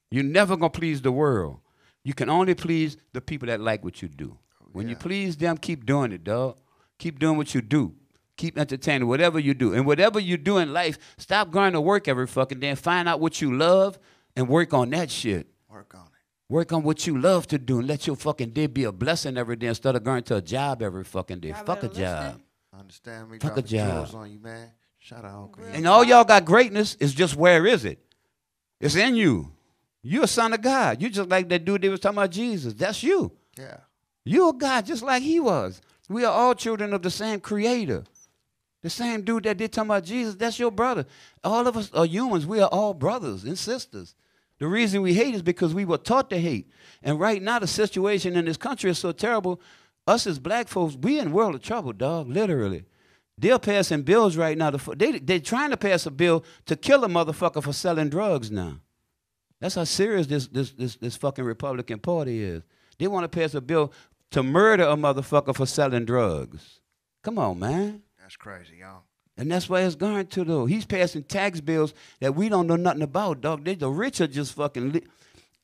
Speaker 16: You're never going to please the world. You can only please the people that like what you do. When you please them, keep doing it, dog. Keep doing what you do. Keep entertaining, whatever you do. And whatever you do in life, stop going to work every fucking day and find out what you love and work on that shit.
Speaker 1: Work on it.
Speaker 16: Work on what you love to do and let your fucking day be a blessing every day instead of going to a job every fucking day. Fuck a job.
Speaker 1: Understand me?
Speaker 16: Fuck a job.
Speaker 1: On you, man. Shout out, Uncle.
Speaker 16: And all y'all got greatness. It's just where is it? It's in you. You're a son of God. You just like that dude they was talking about Jesus. That's you.
Speaker 1: Yeah.
Speaker 16: You're a God just like he was. We are all children of the same creator. The same dude that did talking about Jesus, that's your brother. All of us are humans. We are all brothers and sisters. The reason we hate is because we were taught to hate. And right now the situation in this country is so terrible. Us as black folks, we in a world of trouble, dog, literally. They're passing bills right now. They're trying to pass a bill to kill a motherfucker for selling drugs now. That's how serious this fucking Republican Party is. They want to pass a bill to murder a motherfucker for selling drugs. Come on, man.
Speaker 1: That's crazy, y'all.
Speaker 16: And that's where it's going to, though. He's passing tax bills that we don't know nothing about, dog. The rich are just fucking...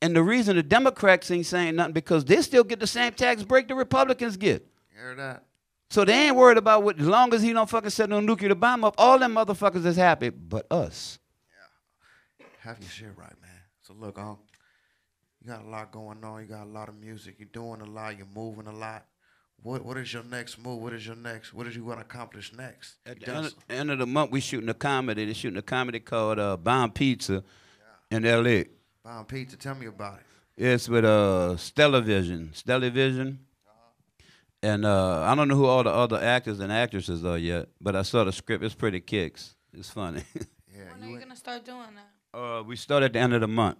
Speaker 16: And the reason the Democrats ain't saying nothing because they still get the same tax break the Republicans get.
Speaker 1: You heard that?
Speaker 16: So they ain't worried about what, as long as he don't fucking set no nuclear bomb up, all them motherfuckers is happy, but us.
Speaker 1: Yeah. Have your shit right, man. So look, you got a lot going on. You got a lot of music. You're doing a lot. You're moving a lot. What is your next move? What is you want to accomplish next?
Speaker 16: At the end of the month, we shooting a comedy. They're shooting a comedy called Bomb Pizza in L.A.
Speaker 1: Bomb Pizza, tell me about it.
Speaker 16: It's with Stellavision. And I don't know who all the other actors and actresses are yet, but I saw the script. It's pretty kicks. It's funny.
Speaker 2: Yeah, when are you going to start doing that?
Speaker 16: We start at the end of the month.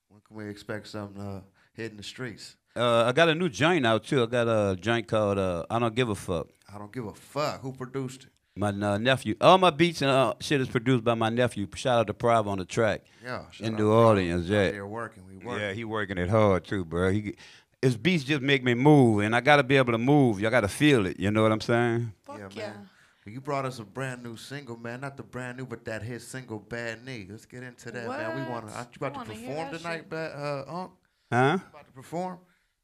Speaker 1: When can we expect something hitting the streets?
Speaker 16: I got a new joint out, too. I got a joint called I Don't Give a Fuck.
Speaker 1: I Don't Give a Fuck. Who produced it?
Speaker 16: My nephew. All my beats and shit is produced by my nephew. Shout out to Prav on the track.
Speaker 1: Yeah.
Speaker 16: In New Orleans, yeah.
Speaker 1: They're working. We working.
Speaker 16: Yeah, he working it hard, too, bro. His beats just make me move, and I got to be able to move. Y'all got to feel it. You know what I'm saying?
Speaker 1: Fuck yeah, man. You brought us a brand new single, man. Not the brand new, but that hit single, Bad Knee. Let's get into that, man. You about to perform tonight, Unc?
Speaker 16: Huh?
Speaker 1: About to perform?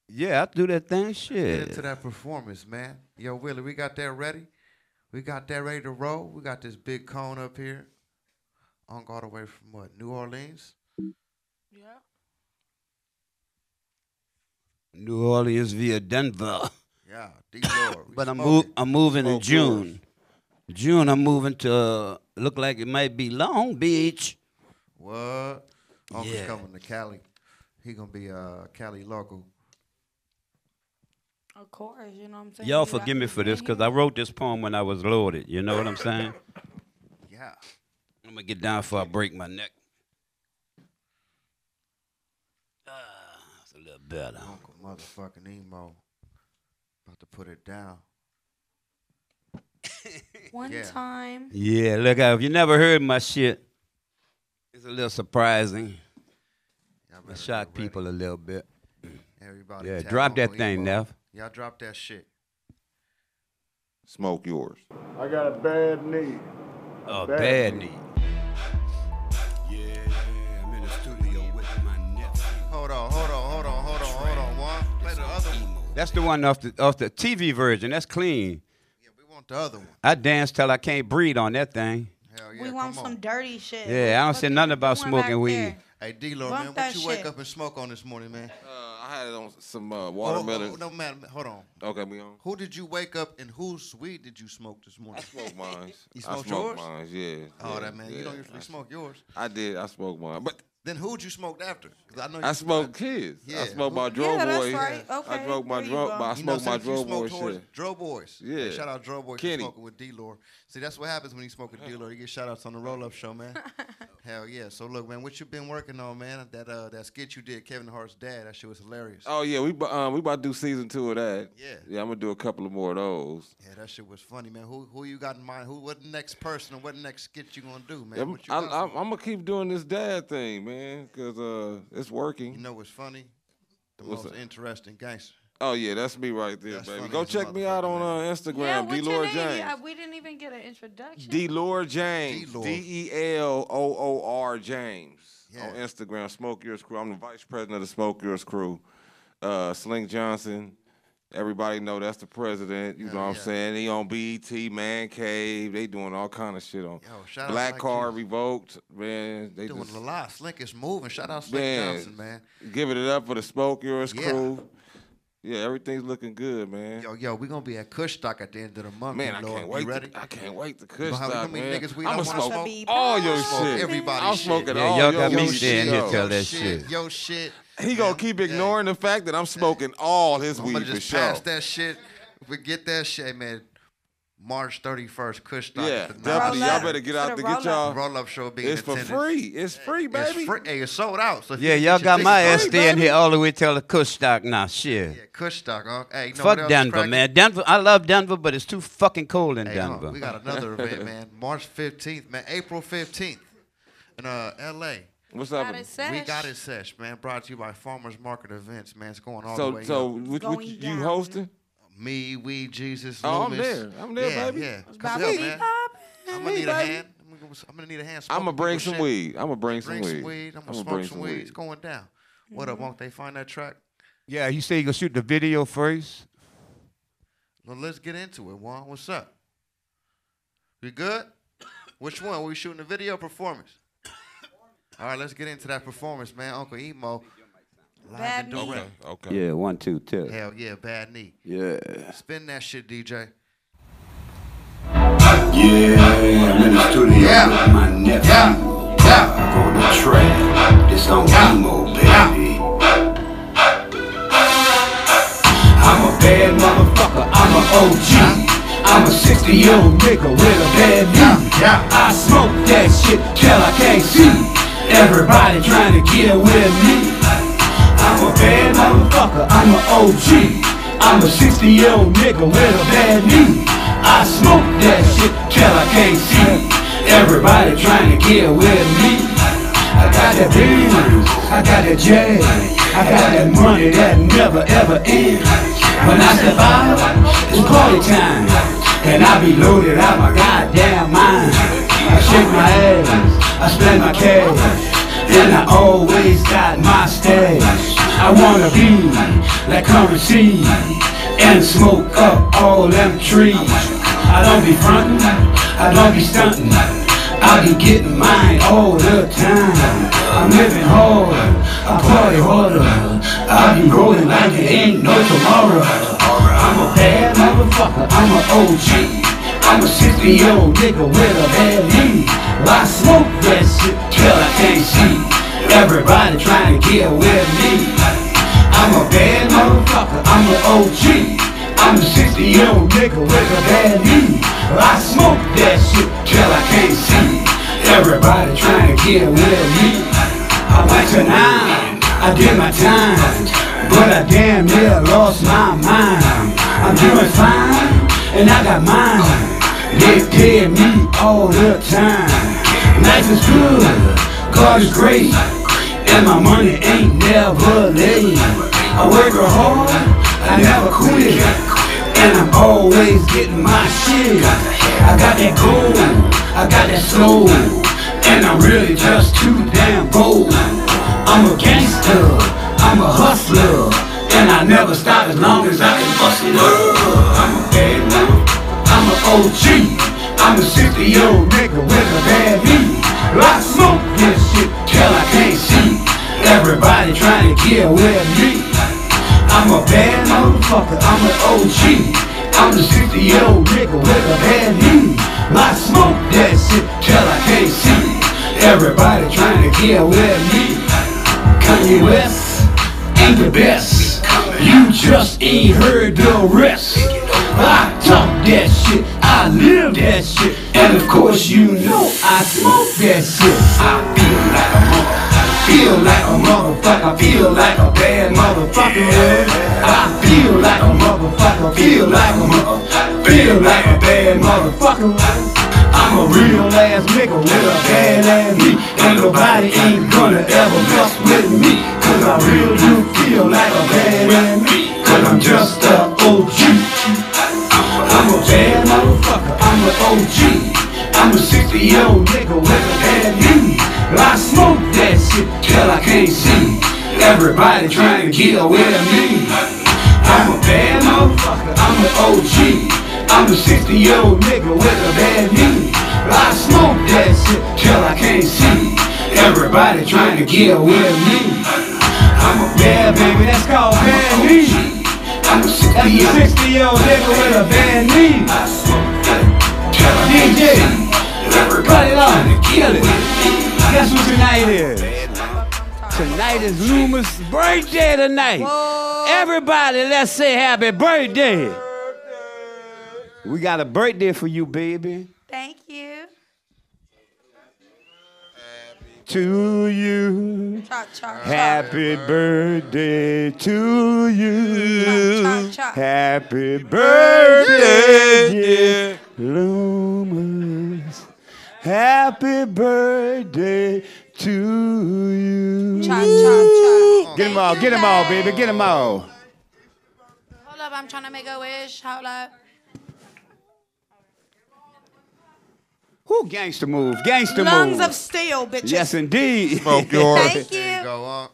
Speaker 16: Yeah, I do that thing. Shit.
Speaker 1: Get into that performance, man. Yo, Willie, we got that ready? We got that ready to roll? We got this big cone up here. Unc all the way from what, New Orleans?
Speaker 2: Yeah.
Speaker 16: New Orleans via Denver.
Speaker 1: Yeah, D-Lord.
Speaker 16: But I'm moving in June. June, I'm moving to look like it might be Long Beach.
Speaker 1: What? Uncle's coming to Cali. He gonna be Cali local.
Speaker 2: Of course, you know what I'm saying?
Speaker 16: Y'all forgive me for this because I wrote this poem when I was loaded. You know what I'm saying?
Speaker 1: Yeah.
Speaker 16: I'm gonna get down before I break my neck. It's a little better.
Speaker 1: Uncle motherfucking emo. About to put it down.
Speaker 2: One time.
Speaker 16: Yeah, look out. If you never heard my shit, it's a little surprising. I shock people a little bit.
Speaker 1: Everybody
Speaker 16: drop that
Speaker 1: Uncle
Speaker 16: thing,
Speaker 1: emo.
Speaker 16: Neff.
Speaker 1: Y'all drop that shit.
Speaker 17: Smoke yours.
Speaker 18: I got a bad knee.
Speaker 16: A bad knee. Yeah, I'm in the studio with my nephew.
Speaker 1: Hold on. One. Play the other one.
Speaker 16: That's the one off the TV version. That's clean.
Speaker 1: Yeah, we want the other one.
Speaker 16: I dance till I can't breathe on that thing.
Speaker 1: Hell yeah,
Speaker 2: we want some dirty shit.
Speaker 16: Yeah, I don't say nothing about smoking weed.
Speaker 1: Hey, D-Lord, man, what you wake up and smoke on this morning, man?
Speaker 17: I had it on some watermelon.
Speaker 1: No, man, hold on.
Speaker 17: Okay, we on.
Speaker 1: Who did you wake up and whose weed did you smoke this morning?
Speaker 17: I smoked mine.
Speaker 1: You smoked yours?
Speaker 17: Mine, yeah.
Speaker 1: Oh,
Speaker 17: yeah,
Speaker 1: that man, you don't usually smoke yours.
Speaker 17: I did. I smoked mine, but.
Speaker 1: Then who'd you smoked after? Cause I know
Speaker 17: I smoked kids.
Speaker 1: Yeah.
Speaker 17: I smoked my Dro Boys.
Speaker 2: Right. Okay.
Speaker 17: I smoked my Dro. I smoked my Dro Boys.
Speaker 1: Dro Boys.
Speaker 17: Yeah.
Speaker 1: Hey, shout out Dro Boys for
Speaker 17: Kenny.
Speaker 1: smoking with D-Lord. See, that's what happens when you smoke with D-Lord. You get shout outs on the Roll Up Show, man. Hell yeah. So look, man, what you been working on, man? That skit you did, Kevin Hart's dad. That shit was hilarious.
Speaker 17: Oh yeah, we about to do season 2 of that.
Speaker 1: Yeah.
Speaker 17: Yeah, I'm gonna do a couple of more of those.
Speaker 1: Yeah, that shit was funny, man. Who you got in mind? What the next person or what next skit you gonna do, man?
Speaker 17: Yeah, I'm gonna keep doing this dad thing, man, cause it's working.
Speaker 1: You know what's funny? The most interesting gangster.
Speaker 17: Oh yeah, that's me right there,
Speaker 1: That's
Speaker 17: baby.
Speaker 1: funny
Speaker 17: Go
Speaker 1: as a
Speaker 17: check me out on Instagram,
Speaker 2: Yeah, what's your
Speaker 17: D-Lord
Speaker 2: name?
Speaker 17: James.
Speaker 2: We didn't even get an introduction.
Speaker 17: D-Lord James.
Speaker 1: D-Lord.
Speaker 17: DELOOR James.
Speaker 1: Yeah.
Speaker 17: On Instagram, Smoke Yours Crew. I'm the vice president of the Smoke Yours Crew. Sling Johnson. Everybody know that's the president. You know what I'm saying? He on BET, Man Cave. They doing all kind of shit on
Speaker 1: shout out
Speaker 17: Black
Speaker 1: Mike
Speaker 17: Card
Speaker 1: Hughes.
Speaker 17: Revoked. Man, they
Speaker 1: Doing
Speaker 17: just,
Speaker 1: a lot. Slink is moving. Shout out Slink Johnson, man.
Speaker 17: Giving it up for the Smoke Yours
Speaker 1: Yeah.
Speaker 17: Crew. Yeah, everything's looking good, man.
Speaker 1: Yo, we gonna be at Kush Stock at the end of the month.
Speaker 17: Man, I
Speaker 1: Lord.
Speaker 17: can't wait.
Speaker 1: You ready?
Speaker 17: I can't wait to Kush
Speaker 1: How
Speaker 17: Stock,
Speaker 1: many
Speaker 17: man.
Speaker 1: niggas we
Speaker 17: I'm
Speaker 1: don't
Speaker 17: gonna
Speaker 1: wanna
Speaker 17: smoke
Speaker 1: smoke?
Speaker 17: all your
Speaker 1: Smoke
Speaker 17: shit.
Speaker 1: everybody's
Speaker 17: I'm
Speaker 1: shit.
Speaker 17: smoking
Speaker 16: Yeah,
Speaker 17: all
Speaker 16: y'all
Speaker 17: your
Speaker 16: got me
Speaker 17: shit.
Speaker 16: staying here till that shit.
Speaker 1: Yo shit.
Speaker 17: He gonna keep ignoring the fact that I'm smoking all his
Speaker 1: I'm
Speaker 17: weed
Speaker 1: gonna
Speaker 17: for
Speaker 1: just
Speaker 17: sure.
Speaker 1: pass that shit. We get that shit, man. March 31st, Kush Stock.
Speaker 17: Yeah,
Speaker 1: at the
Speaker 17: definitely.
Speaker 1: Nine.
Speaker 17: y'all better get out to get y'all.
Speaker 1: Roll Up Show being
Speaker 17: It's for free. It's free, baby.
Speaker 1: It's free. Hey, it's sold out. So if
Speaker 16: Yeah,
Speaker 1: you
Speaker 16: y'all
Speaker 1: get
Speaker 16: got
Speaker 1: your
Speaker 16: my
Speaker 1: tickets-
Speaker 16: ass staying here all the way till the Kush Stock now. Shit.
Speaker 1: Yeah, Kush Stock, huh? Hey, you know what
Speaker 16: Fuck
Speaker 1: else is
Speaker 16: Denver,
Speaker 1: cracking?
Speaker 16: man. Denver, I love Denver, but it's too fucking cold in
Speaker 1: Hey,
Speaker 16: Denver.
Speaker 1: we got another event, man. March 15th, man. April 15th in L.A.
Speaker 17: What's
Speaker 2: Got
Speaker 17: up?
Speaker 2: it sesh.
Speaker 1: We got it sesh, man. Brought to you by Farmers Market Events, man. It's going all the
Speaker 17: So,
Speaker 1: way
Speaker 17: so
Speaker 1: up.
Speaker 17: what
Speaker 2: Going
Speaker 17: you
Speaker 2: down.
Speaker 17: hosting?
Speaker 1: Me, we, Jesus,
Speaker 17: Oh, I'm
Speaker 1: Loomis.
Speaker 17: there. I'm there,
Speaker 1: yeah,
Speaker 17: baby.
Speaker 1: Yeah,
Speaker 2: About
Speaker 1: Come
Speaker 2: to
Speaker 1: on,
Speaker 2: be
Speaker 1: man.
Speaker 2: poppin'.
Speaker 1: I'm gonna need a hand. I'm gonna need a hand.
Speaker 17: I'm gonna bring some
Speaker 1: shit.
Speaker 17: weed. I'm gonna bring some
Speaker 1: Bring
Speaker 17: weed.
Speaker 1: some weed. I'm gonna smoke some weed. It's going down. What up? Won't they find that track?
Speaker 16: Yeah, you say you gonna shoot the video first?
Speaker 1: Well, let's get into it, Juan. What's up? We good? Which one? We shooting the video or performance? All right, let's get into that performance, man. Uncle Emo.
Speaker 2: Bad knee.
Speaker 17: Okay.
Speaker 16: Yeah, 1, 2, 2.
Speaker 1: Hell yeah, bad knee.
Speaker 16: Yeah.
Speaker 1: Spin that shit, DJ.
Speaker 19: Yeah, I'm in the studio with my nephew. On the track, this on Emo, baby. I'm a bad motherfucker, I'm a OG. I'm a 60-year-old nigga with a bad knee. I smoke that shit till I can't see. Everybody trying to get with me. I'm a bad motherfucker, I'm a OG. I'm a 60-year-old nigga with a bad knee. I smoke that shit till I can't see. Everybody trying to get with me. I got that Benz, I got that Jag, I got that money that never ever ends. When I step out, it's party time, and I be loaded out my goddamn mind. I shake my ass, I spend my cash, and I always got my stash. I wanna be like currency and smoke up all them trees. I don't be frontin', I don't be stuntin', I be getting mine all the time. I'm living hard, I party harder, I be rolling like it ain't no tomorrow. I'm a bad motherfucker, I'm a OG. I'm a 60-year-old nigga with a bad knee. I smoke that shit till I can't see. Everybody trying to get with me. I'm a bad motherfucker, I'm an OG. I'm a 60-year-old nigga with a bad knee. I smoke that shit till I can't see. Everybody trying to get with me. I went to 9, I did my time, but I damn near lost my mind. I'm doing fine, and I got mine. They pay me all the time. Life is good, God is great, and my money ain't never late. I work real hard, I never quit, and I'm always getting my shit. I got that gold, I got that soul, and I'm really just too damn bold. I'm a gangster, I'm a hustler, and I never stop as long as I can bust it up. I'm a bad man, I'm an OG. I'm a 60-year-old nigga with a bad knee. I smoke this shit till I can't see. Everybody trying to get with me. I'm a bad motherfucker, I'm an OG. I'm a 60-year-old nigga with a bad knee. I smoke that shit till I can't see. Everybody trying to get with me. Kanye West ain't the best. You just ain't heard the rest. I talk that shit, I live that shit, and of course you know I smoke that shit. I feel like a motherfucker, feel like a bad motherfucker. I feel like a motherfucker, feel like a bad motherfucker. I'm a real ass nigga with a bad ass knee, and nobody ain't gonna ever fuck with me, cause I really do feel like a bad ass knee, cause I'm just a OG. I'm a bad motherfucker, I'm an OG. I'm a 60-year-old nigga with a bad knee. I smoke that shit till I can't see. Everybody trying to get with me. I'm a bad motherfucker, I'm an OG. I'm a 60-year-old nigga with a bad knee. I smoke that shit till I can't see. Everybody trying to get with me. I'm a bad baby, that's called bad knee. I'm a 60-year-old nigga with a bad knee. DJ, cut it off and kill it. Guess what tonight is? Tonight is Luma's birthday tonight. Everybody, let's say happy birthday. We got a birthday for you, baby.
Speaker 2: Thank you.
Speaker 16: To you.
Speaker 2: Cha, cha, cha.
Speaker 16: Happy birthday to you.
Speaker 2: Cha, cha, cha.
Speaker 16: Happy birthday, dear Loomis. Happy birthday to you.
Speaker 2: Cha, cha, cha.
Speaker 16: Get them all, get them all, baby, get them all.
Speaker 2: Hold up, I'm trying to make a wish. Hold up.
Speaker 16: Who gangster move? Gangster
Speaker 2: Lungs
Speaker 16: move.
Speaker 2: of steel, bitches.
Speaker 16: Yes, indeed.
Speaker 1: Smoke yours.
Speaker 2: Thank
Speaker 1: There
Speaker 2: you.
Speaker 1: you go, Unc.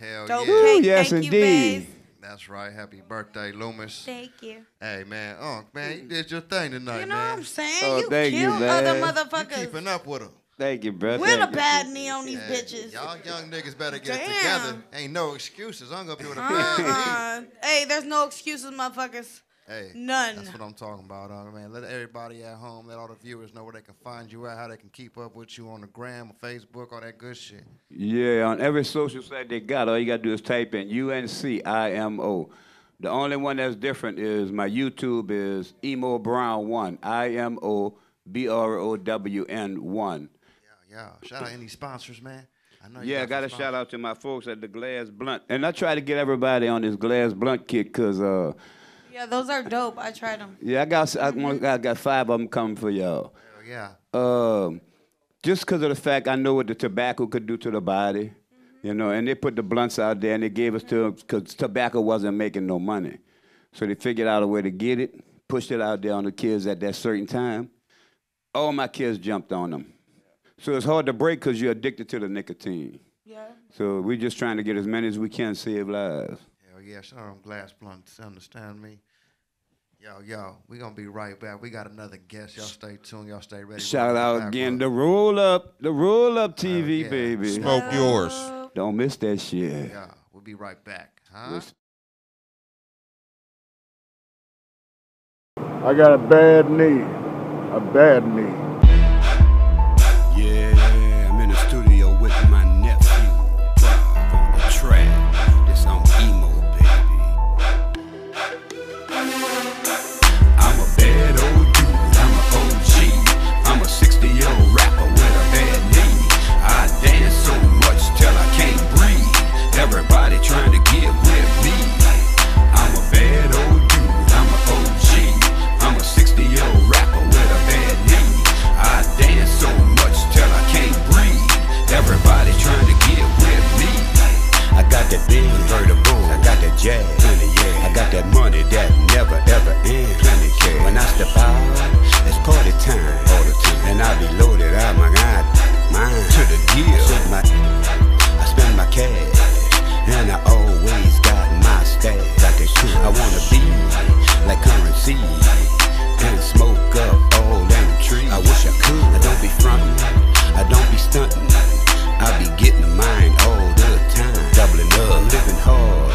Speaker 1: Hell
Speaker 2: Dope
Speaker 1: yeah.
Speaker 2: cake.
Speaker 16: Yes,
Speaker 2: Thank
Speaker 16: indeed.
Speaker 2: you, babe.
Speaker 1: That's right. Happy birthday, Loomis.
Speaker 2: Thank you.
Speaker 1: Hey, man. Unc, man, you did your thing tonight,
Speaker 2: You know
Speaker 1: man.
Speaker 2: what I'm saying?
Speaker 16: Oh,
Speaker 2: you
Speaker 16: thank you,
Speaker 2: kill
Speaker 16: man.
Speaker 2: other
Speaker 1: You
Speaker 2: motherfuckers.
Speaker 1: keeping up with them.
Speaker 16: Thank you, bro.
Speaker 2: We're the
Speaker 16: Thank you.
Speaker 2: bad knee on these
Speaker 1: Hey,
Speaker 2: bitches.
Speaker 1: y'all young niggas better get it
Speaker 2: Damn.
Speaker 1: together. Ain't no excuses. I'm up here with a bad knee.
Speaker 2: Hey, there's no excuses, motherfuckers.
Speaker 1: Hey,
Speaker 2: None.
Speaker 1: That's what I'm talking about, man. Let everybody at home, let all the viewers know where they can find you at, how they can keep up with you on the gram, or Facebook, all that good shit.
Speaker 16: Yeah, on every social site they got, all you got to do is type in UNCIMO. The only one that's different is my YouTube is Emo Brown 1, IMOBROWN 1.
Speaker 1: Yeah. Shout out any sponsors, man. I know.
Speaker 16: Yeah, I got to shout out to my folks at the Glass Blunt. And I try to get everybody on this Glass Blunt kick because,
Speaker 2: Yeah, those are dope. I tried them.
Speaker 16: yeah, I got 5 of them coming for y'all.
Speaker 1: Yeah.
Speaker 16: Just because of the fact I know what the tobacco could do to the body, you know, and they put the blunts out there and they gave us to because tobacco wasn't making no money. So they figured out a way to get it, pushed it out there on the kids at that certain time. All my kids jumped on them. So it's hard to break because you're addicted to the nicotine.
Speaker 2: Yeah.
Speaker 16: So we're just trying to get as many as we can save lives.
Speaker 1: Hell yeah, shout out on Glass Blunts, understand me? Yo, we gonna be right back. We got another guest. Y'all stay tuned. Y'all stay ready.
Speaker 16: Shout out again, the Roll Up TV,
Speaker 1: yeah.
Speaker 16: baby.
Speaker 1: Smoke yours.
Speaker 16: Don't miss that shit.
Speaker 1: Yeah, we'll be right back. Huh?
Speaker 18: I got a bad knee. A bad knee.
Speaker 19: Yeah, I'm in the studio with my nephew, Bob, on the track. This on emo, baby. I'm a bad old dude, I'm a OG. I'm a 60-year-old rapper with a bad knee. I dance so much till I can't breathe. Everybody trying to get with me. I'm a bad old dude, I'm a OG. I'm a 60-year-old rapper with a bad knee. I dance so much till I can't breathe. Everybody trying to get with me. I got that big convertible, I got that jazz, plenty, yeah. I got that money that never ever ends, plenty cash. When I step out, it's party time, all the time. And I be loaded out, my God, mine to the gear. I spend my cash, and I always got my stash. Got that shit. I wanna be like currency and smoke up all them trees. I wish I could. I don't be frontin', I don't be stuntin'. I be getting mine all the time. Doubling up, living hard,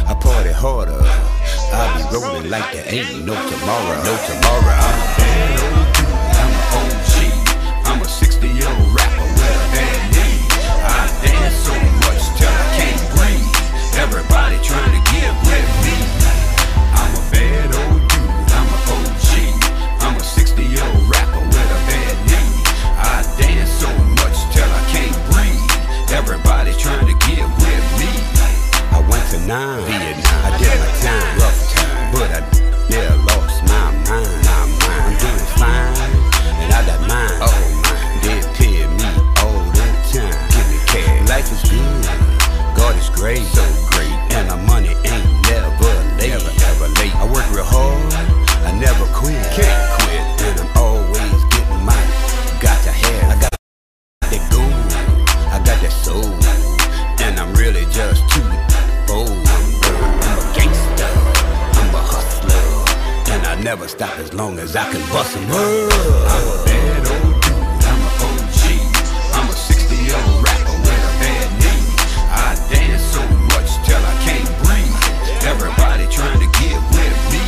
Speaker 19: I party harder. I be rolling like there ain't no tomorrow. No tomorrow. I'm a bad old dude, I'm a OG. I'm a 60-year-old rapper with a bad knee. I dance so much till I can't breathe. Everybody trying to get with me. I'm a bad old dude, I'm a OG. I'm a 60-year-old rapper with a bad knee. I dance so much till I can't breathe. Everybody trying to get with me. I went to Vietnam, I did my time, rough time, but I never lost my mind. I'm doing fine, and I got mine. They pay me all the time. Give me cash. Life is good, God is great, so great, and my money ain't never late. Never late. I work real hard, I never quit, can't quit, and I'm always getting mine. Got to have, I got that gold, I got that soul, and I'm really just too bold. I'm a gangster, I'm a hustler, and I never stop as long as I can bust 'em up. I'm a bad old dude, I'm a OG. I'm a 60-year-old rapper with a bad knee. I dance so much till I can't breathe. Everybody trying to get with me.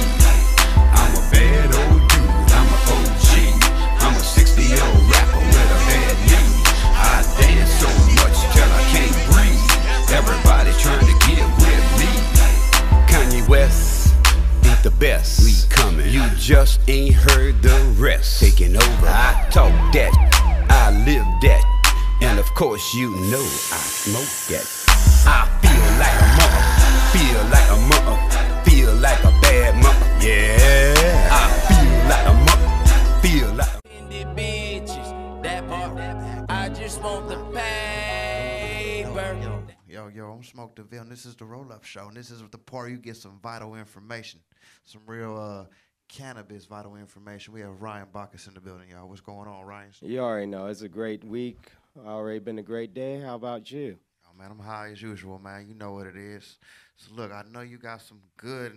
Speaker 19: I'm a bad old dude, I'm a OG. I'm a 60-year-old rapper with a bad knee. I dance so much till I can't breathe. Everybody trying to get with me. Kanye West ain't the best. We coming. You just ain't heard the rest. Taking over. I talk that, I live that, and of course you know I smoke that. I feel like a mother, feel like a mother, feel like a bad mother. Yeah, I feel like a mother, feel like a
Speaker 5: bitches. That part, I just want the paper.
Speaker 1: Yo, I'm Smoke Deville, and this is the Roll Up Show, and this is the part you get some vital information, some real cannabis vital information. We have Ryan Bacchas in the building, y'all. What's going on, Ryan?
Speaker 20: You already know. It's a great week. Already been a great day. How about you?
Speaker 1: Oh, man, I'm high as usual, man. You know what it is. So, look, I know you got some good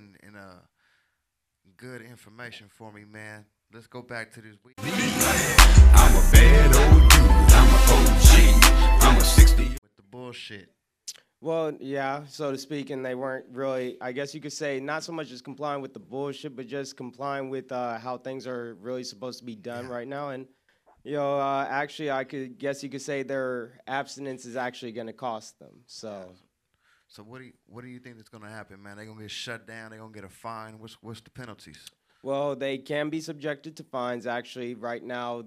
Speaker 1: good information for me, man. Let's go back to this week.
Speaker 19: I'm a bad old dude. I'm a OG. I'm a 60.
Speaker 1: With the bullshit.
Speaker 20: Well, yeah, so to speak, and they weren't really, I guess you could say, not so much as complying with the bullshit, but just complying with how things are really supposed to be done right now. And, actually, I could guess you could say their abstinence is actually going to cost them. So
Speaker 1: what do you think is going to happen, man? They're going to get shut down? They're going to get a fine? What's the penalties?
Speaker 20: Well, they can be subjected to fines. Actually, right now,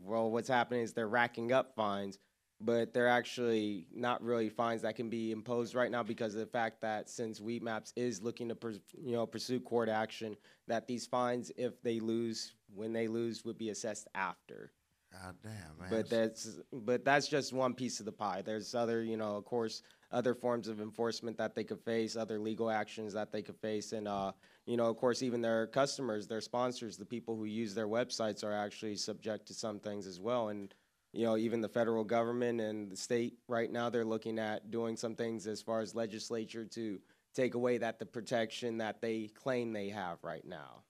Speaker 20: what's happening is they're racking up fines. But they're actually not really fines that can be imposed right now because of the fact that since Weed Maps is looking to pursue court action, that these fines, if they lose, when they lose, would be assessed after.
Speaker 1: God damn, man.
Speaker 20: But that's just one piece of the pie. There's other, of course, other forms of enforcement that they could face, other legal actions that they could face, and of course, even their customers, their sponsors, the people who use their websites are actually subject to some things as well. And even the federal government and the state right now, they're looking at doing some things as far as legislature to take away the protection that they claim they have right now.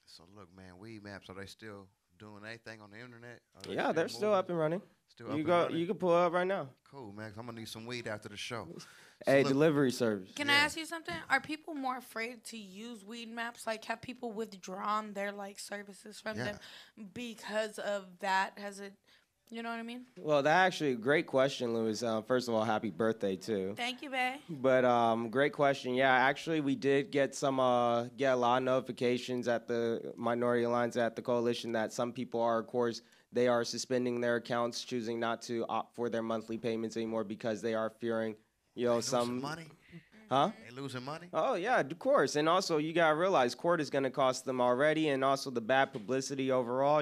Speaker 1: So look, man, Weed Maps, are they still doing anything on the internet?
Speaker 20: Yeah, they're still up and running.
Speaker 1: Still up and running?
Speaker 20: You can pull it up right now.
Speaker 1: Cool, man, 'cause I'm gonna need some weed after the show.
Speaker 20: Hey, delivery service.
Speaker 2: Can I ask you something? Are people more afraid to use Weed Maps? Like, have people withdrawn their services from them because of that? Has it? You know what I mean?
Speaker 20: Well, that's actually a great question, Louis. First of all, happy birthday, too.
Speaker 2: Thank you, babe.
Speaker 20: But great question. Yeah, actually, we did get a lot of notifications at the Minority Alliance, at the Coalition, that some people are, of course, they are suspending their accounts, choosing not to opt for their monthly payments anymore because they are fearing,
Speaker 1: some money.
Speaker 20: Huh?
Speaker 1: They losing money?
Speaker 20: Oh, yeah, of course. And also, you got to realize court is going to cost them already, and also the bad publicity overall,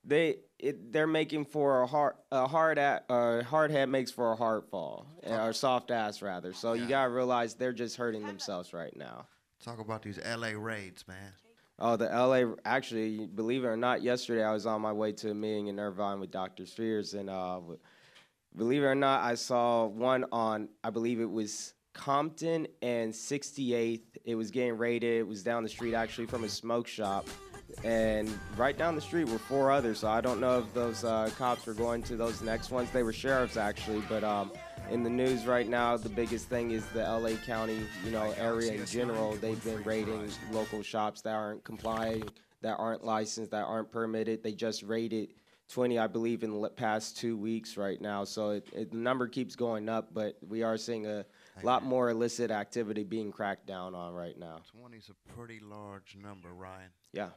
Speaker 20: they're making for a hard head makes for a hard fall, or soft ass rather. So you gotta realize they're just hurting themselves right now.
Speaker 1: Talk about these LA raids, man.
Speaker 20: Oh, the LA, actually, believe it or not, yesterday I was on my way to a meeting in Irvine with Dr. Spears, and believe it or not, I saw one on, I believe it was Compton and 68th. It was getting raided. It was down the street actually from a smoke shop. And right down the street were 4 others, so I don't know if those cops were going to those next ones. They were sheriffs, actually, but in the news right now, the biggest thing is the L.A. County, area in general. They've been raiding local shops that aren't complying, that aren't licensed, that aren't permitted. They just raided 20, I believe, in the past 2 weeks right now. So the number keeps going up, but we are seeing a lot more illicit activity being cracked down on right now.
Speaker 1: 20 is a pretty large number, Ryan.
Speaker 20: Yeah.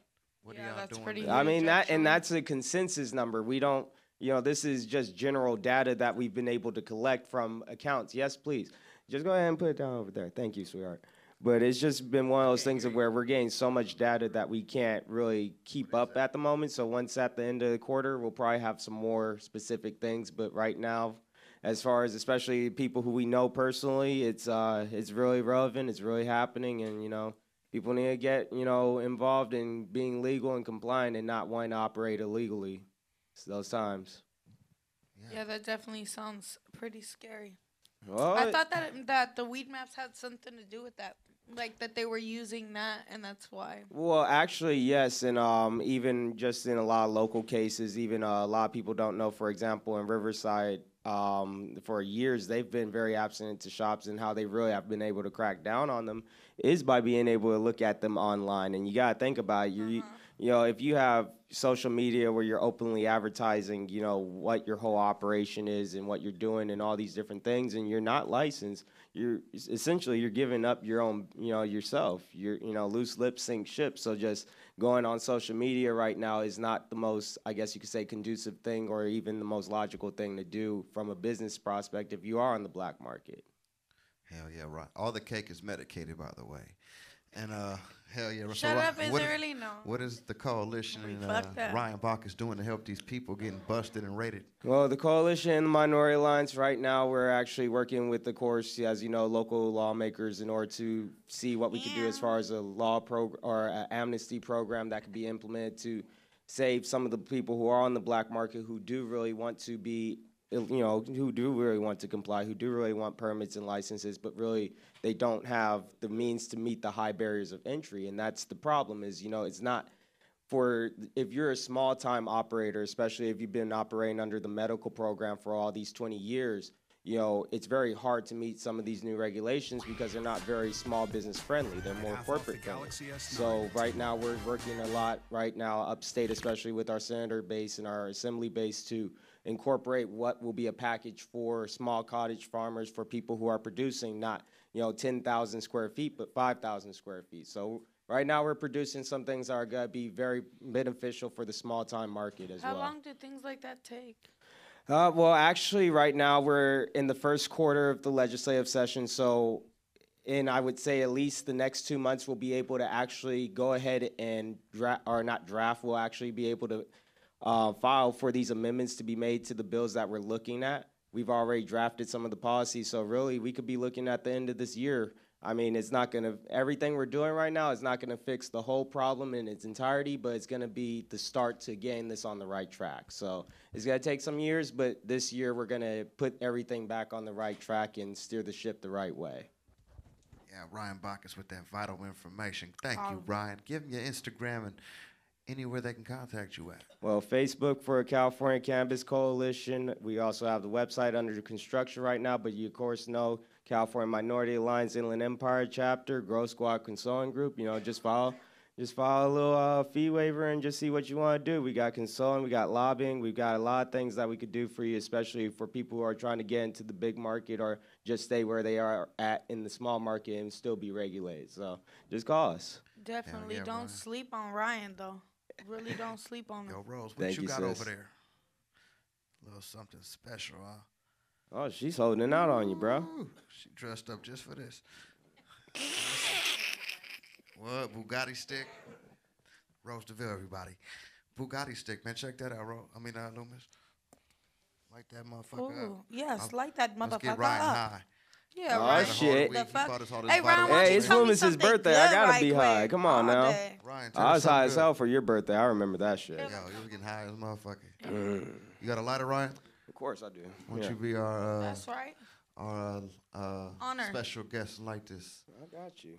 Speaker 1: What are y'all doing?
Speaker 2: Pretty
Speaker 20: I mean, that's a consensus number. We don't, this is just general data that we've been able to collect from accounts. Yes, please. Just go ahead and put it down over there. Thank you, sweetheart. But it's just been one of those things of where we're getting so much data that we can't really keep up at the moment. So once at the end of the quarter, we'll probably have some more specific things. But right now, as far as especially people who we know personally, it's really relevant. It's really happening, and people need to get, involved in being legal and compliant and not wanting to operate illegally. It's those times.
Speaker 2: Yeah, that definitely sounds pretty scary.
Speaker 20: Well,
Speaker 2: I thought that the Weed Maps had something to do with that, like that they were using that, and that's why.
Speaker 20: Well, actually, yes, and even just in a lot of local cases, even a lot of people don't know, for example, in Riverside, for years, they've been very abstinent to shops, and how they really have been able to crack down on them is by being able to look at them online. And you got to think about it. If you have social media where you're openly advertising, what your whole operation is and what you're doing and all these different things, and you're not licensed, you're giving up your own, yourself. Loose lips sink ships. So just going on social media right now is not the most, I guess you could say, conducive thing, or even the most logical thing to do from a business prospect if you are on the black market.
Speaker 1: Hell yeah, right. All the cake is medicated, by the way. And hell yeah.
Speaker 2: Shut up, is it really? No.
Speaker 1: What is the coalition and Ryan Bacchas doing to help these people getting busted and raided?
Speaker 20: Well, the coalition and the Minority Alliance, right now, we're actually working with, of course, as you know, local lawmakers in order to see what we could do as far as a law or an amnesty program that could be implemented to save some of the people who are on the black market who do really want to be, who do really want to comply, who do really want permits and licenses, but really they don't have the means to meet the high barriers of entry. And that's the problem is, it's not for, if you're a small time operator, especially if you've been operating under the medical program for all these 20 years, it's very hard to meet some of these new regulations because they're not very small business friendly. They're more corporate friendly. So right now we're working a lot right now upstate, especially with our senator base and our assembly base to incorporate what will be a package for small cottage farmers, for people who are producing not 10,000 square feet, but 5,000 square feet. So right now we're producing some things that are going to be very beneficial for the small time market as well.
Speaker 2: How long do things like that take?
Speaker 20: Well, actually, right now we're in the first quarter of the legislative session, so I would say at least the next 2 months we'll be able to actually go ahead and we'll actually be able to file for these amendments to be made to the bills that we're looking at. We've already drafted some of the policies, so really we could be looking at the end of this year. I mean, it's not going to, everything we're doing right now is not going to fix the whole problem in its entirety, but it's going to be the start to getting this on the right track. So it's going to take some years, but this year we're going to put everything back on the right track and steer the ship the right way.
Speaker 1: Yeah, Ryan Bacchas with that vital information. Thank you, Ryan. Give them your Instagram and anywhere they can contact you at.
Speaker 20: Well, Facebook for California Cannabis Coalition. We also have the website under construction right now, but you, of course, know California Minority Alliance Inland Empire Chapter, Growth Squad Consulting Group. Just file a little fee waiver and just see what you want to do. We got consulting, we got lobbying, we've got a lot of things that we could do for you, especially for people who are trying to get into the big market or just stay where they are at in the small market and still be regulated. So just call us.
Speaker 2: Definitely don't sleep on Ryan, though. Really don't sleep on him.
Speaker 1: Yo, Rose, what you got over there? A little something special, huh?
Speaker 20: Oh, she's holding it out on you, bro.
Speaker 1: Ooh, she dressed up just for this. What? Bugatti stick? Rose Deville, everybody. Bugatti stick, man. Check that out, Loomis. Light that motherfucker up.
Speaker 2: Yes, light that motherfucker
Speaker 1: Let's get Ryan high.
Speaker 2: Yeah,
Speaker 20: oh,
Speaker 2: right.
Speaker 20: Shit.
Speaker 2: The fuck?
Speaker 1: Hey,
Speaker 2: Ryan,
Speaker 20: hey, it's Loomis's birthday. I gotta be high. Come on now.
Speaker 1: Ryan,
Speaker 20: I was high as hell for your birthday. I remember that shit.
Speaker 1: Yo, you was getting high as a motherfucker. You got a lighter, Ryan?
Speaker 20: Of course I do.
Speaker 1: Why don't you be our
Speaker 2: That's right.
Speaker 1: Our
Speaker 2: honor
Speaker 1: special guest like this?
Speaker 20: I got you.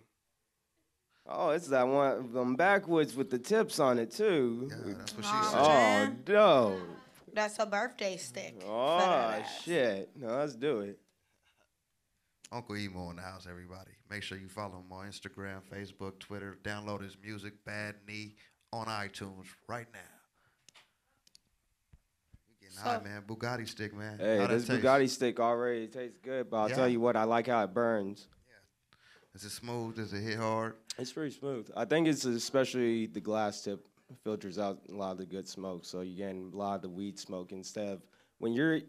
Speaker 20: Oh, it's that one, them backwoods with the tips on it too.
Speaker 1: Yeah, that's what she said.
Speaker 20: Oh, no.
Speaker 2: That's a birthday stick.
Speaker 20: Oh shit! No, let's do it.
Speaker 1: Uncle Emo in the house, everybody. Make sure you follow him on Instagram, Facebook, Twitter. Download his music, Bad Knee, on iTunes right now. You getting high, man. Bugatti stick, man.
Speaker 20: Hey, this Bugatti stick already tastes good, but I'll tell you what, I like how it burns.
Speaker 1: Yeah. Is it smooth? Does it hit hard?
Speaker 20: It's pretty smooth. I think it's especially the glass tip filters out a lot of the good smoke, so you're getting a lot of the weed smoke instead of when you're,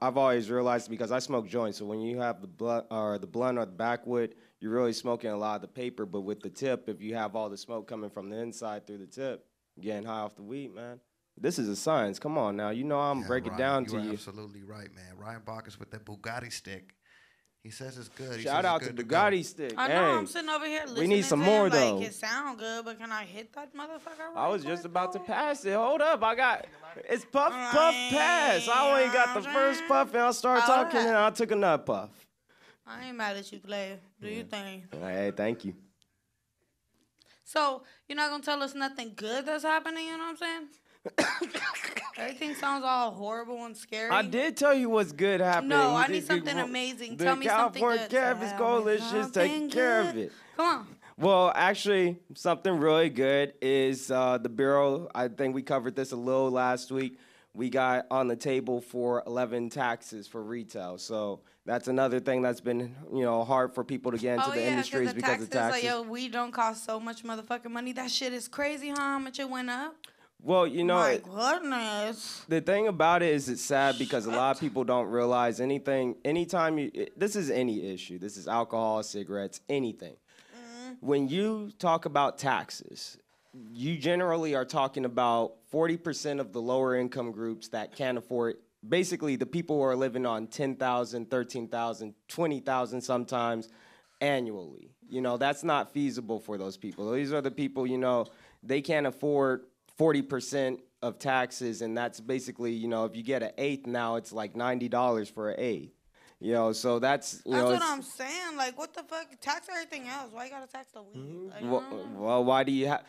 Speaker 20: I've always realized because I smoke joints, so when you have the blunt or the backwood, you're really smoking a lot of the paper. But with the tip, if you have all the smoke coming from the inside through the tip, you're getting high off the weed, man. This is a science. Come on now, I'm gonna break it down to you.
Speaker 1: You're absolutely right, man. Ryan Bacchas with that Bugatti stick. He says it's good.
Speaker 20: Shout out to Bugatti stick.
Speaker 2: I know, I'm sitting over here listening.
Speaker 20: We need some
Speaker 2: to
Speaker 20: more
Speaker 2: him,
Speaker 20: though.
Speaker 2: Like, it sound good, but can I hit that motherfucker?
Speaker 20: I was just about to pass it. Hold up, it's puff, pass. I only got the first puff, and I started talking, and I took another puff.
Speaker 2: I ain't mad at you, player. Do your thing.
Speaker 20: Hey, thank you.
Speaker 2: So you're not gonna tell us nothing good that's happening? You know what I'm saying? Everything sounds all horrible and scary.
Speaker 20: I did tell you what's good happening.
Speaker 2: No, I need something amazing. Tell me something good.
Speaker 20: The California Cannabis Coalition is taking care of it.
Speaker 2: Come on.
Speaker 20: Well, actually, something really good is the Bureau. I think we covered this a little last week. We got on the table for 11 taxes for retail. So that's another thing that's been, hard for people to get into the industries because of taxes.
Speaker 2: Like, yo, weed don't cost so much motherfucking money. That shit is crazy, huh? How much it went up?
Speaker 20: Well,
Speaker 2: my goodness.
Speaker 20: The thing about it is it's sad because a lot of people don't realize anything. Anytime this is any issue. This is alcohol, cigarettes, anything. when you talk about taxes, you generally are talking about 40% of the lower income groups that can't afford, basically the people who are living on 10,000, 13,000, 20,000 sometimes annually. You know, that's not feasible for those people. These are the people, you know, they can't afford 40% of taxes, and that's basically, you know, if you get an eighth now, it's like $90 for an eighth. You know, so that's, you know.
Speaker 2: That's what I'm saying. Like, what the fuck? Tax everything else. Why you gotta tax the weed? Like,
Speaker 20: Well, why do you have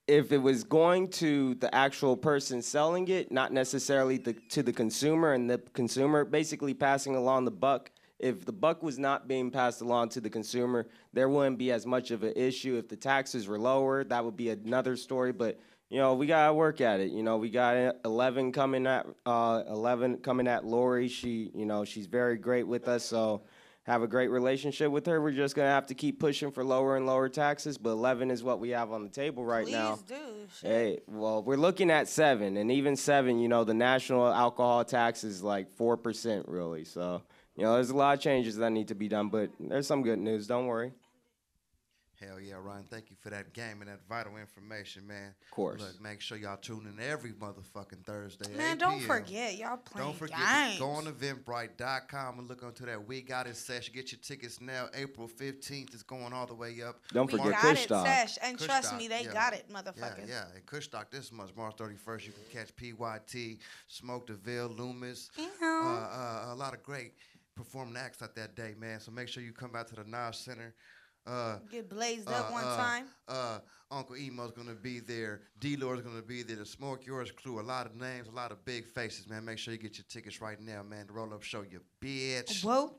Speaker 20: if it was going to the actual person selling it, not necessarily to the consumer, and the consumer basically passing along the buck, if the buck was not being passed along to the consumer, there wouldn't be as much of an issue. If the taxes were lower, that would be another story. But you know, we gotta work at it. You know, we got 11 coming at Lori. She, you know, she's very great with us. So have a great relationship with her. We're just gonna have to keep pushing for lower and lower taxes. But 11 is what we have on the table right now.
Speaker 2: Please do. Shit.
Speaker 20: Hey, well, we're looking at 7, and even 7, you know, the national alcohol tax is like 4% really. So you know, there's a lot of changes that need to be done. But there's some good news. Don't worry.
Speaker 1: Hell yeah, Ryan. Thank you for that game and that vital information, man.
Speaker 20: Of course.
Speaker 1: Look, make sure y'all tune in every motherfucking Thursday.
Speaker 2: Man,
Speaker 1: 8
Speaker 2: don't
Speaker 1: p.m.
Speaker 2: forget, y'all playing
Speaker 1: Don't forget
Speaker 2: games.
Speaker 1: to go on Eventbrite.com and look onto that We Got It session. Get your tickets now. April 15th is going all the way up.
Speaker 20: Don't forget
Speaker 2: Kush
Speaker 20: Stock.
Speaker 2: Sesh, and
Speaker 1: Kush
Speaker 2: trust
Speaker 1: Stock,
Speaker 2: me, they
Speaker 1: yeah.
Speaker 2: got it, motherfuckers.
Speaker 1: Yeah, and Kush Stock this month, March 31st, you can catch PYT, Smoke Deville, Loomis, a lot of great performing acts out that day, man. So make sure you come out to the Naj Center.
Speaker 2: Get blazed up one time.
Speaker 1: Uncle Emo's gonna be there. D-Lord's gonna be there. The Smoke Yours crew. A lot of names, a lot of big faces, man. Make sure you get your tickets right now, man. The Roll Up Show, you bitch.
Speaker 2: Whoa.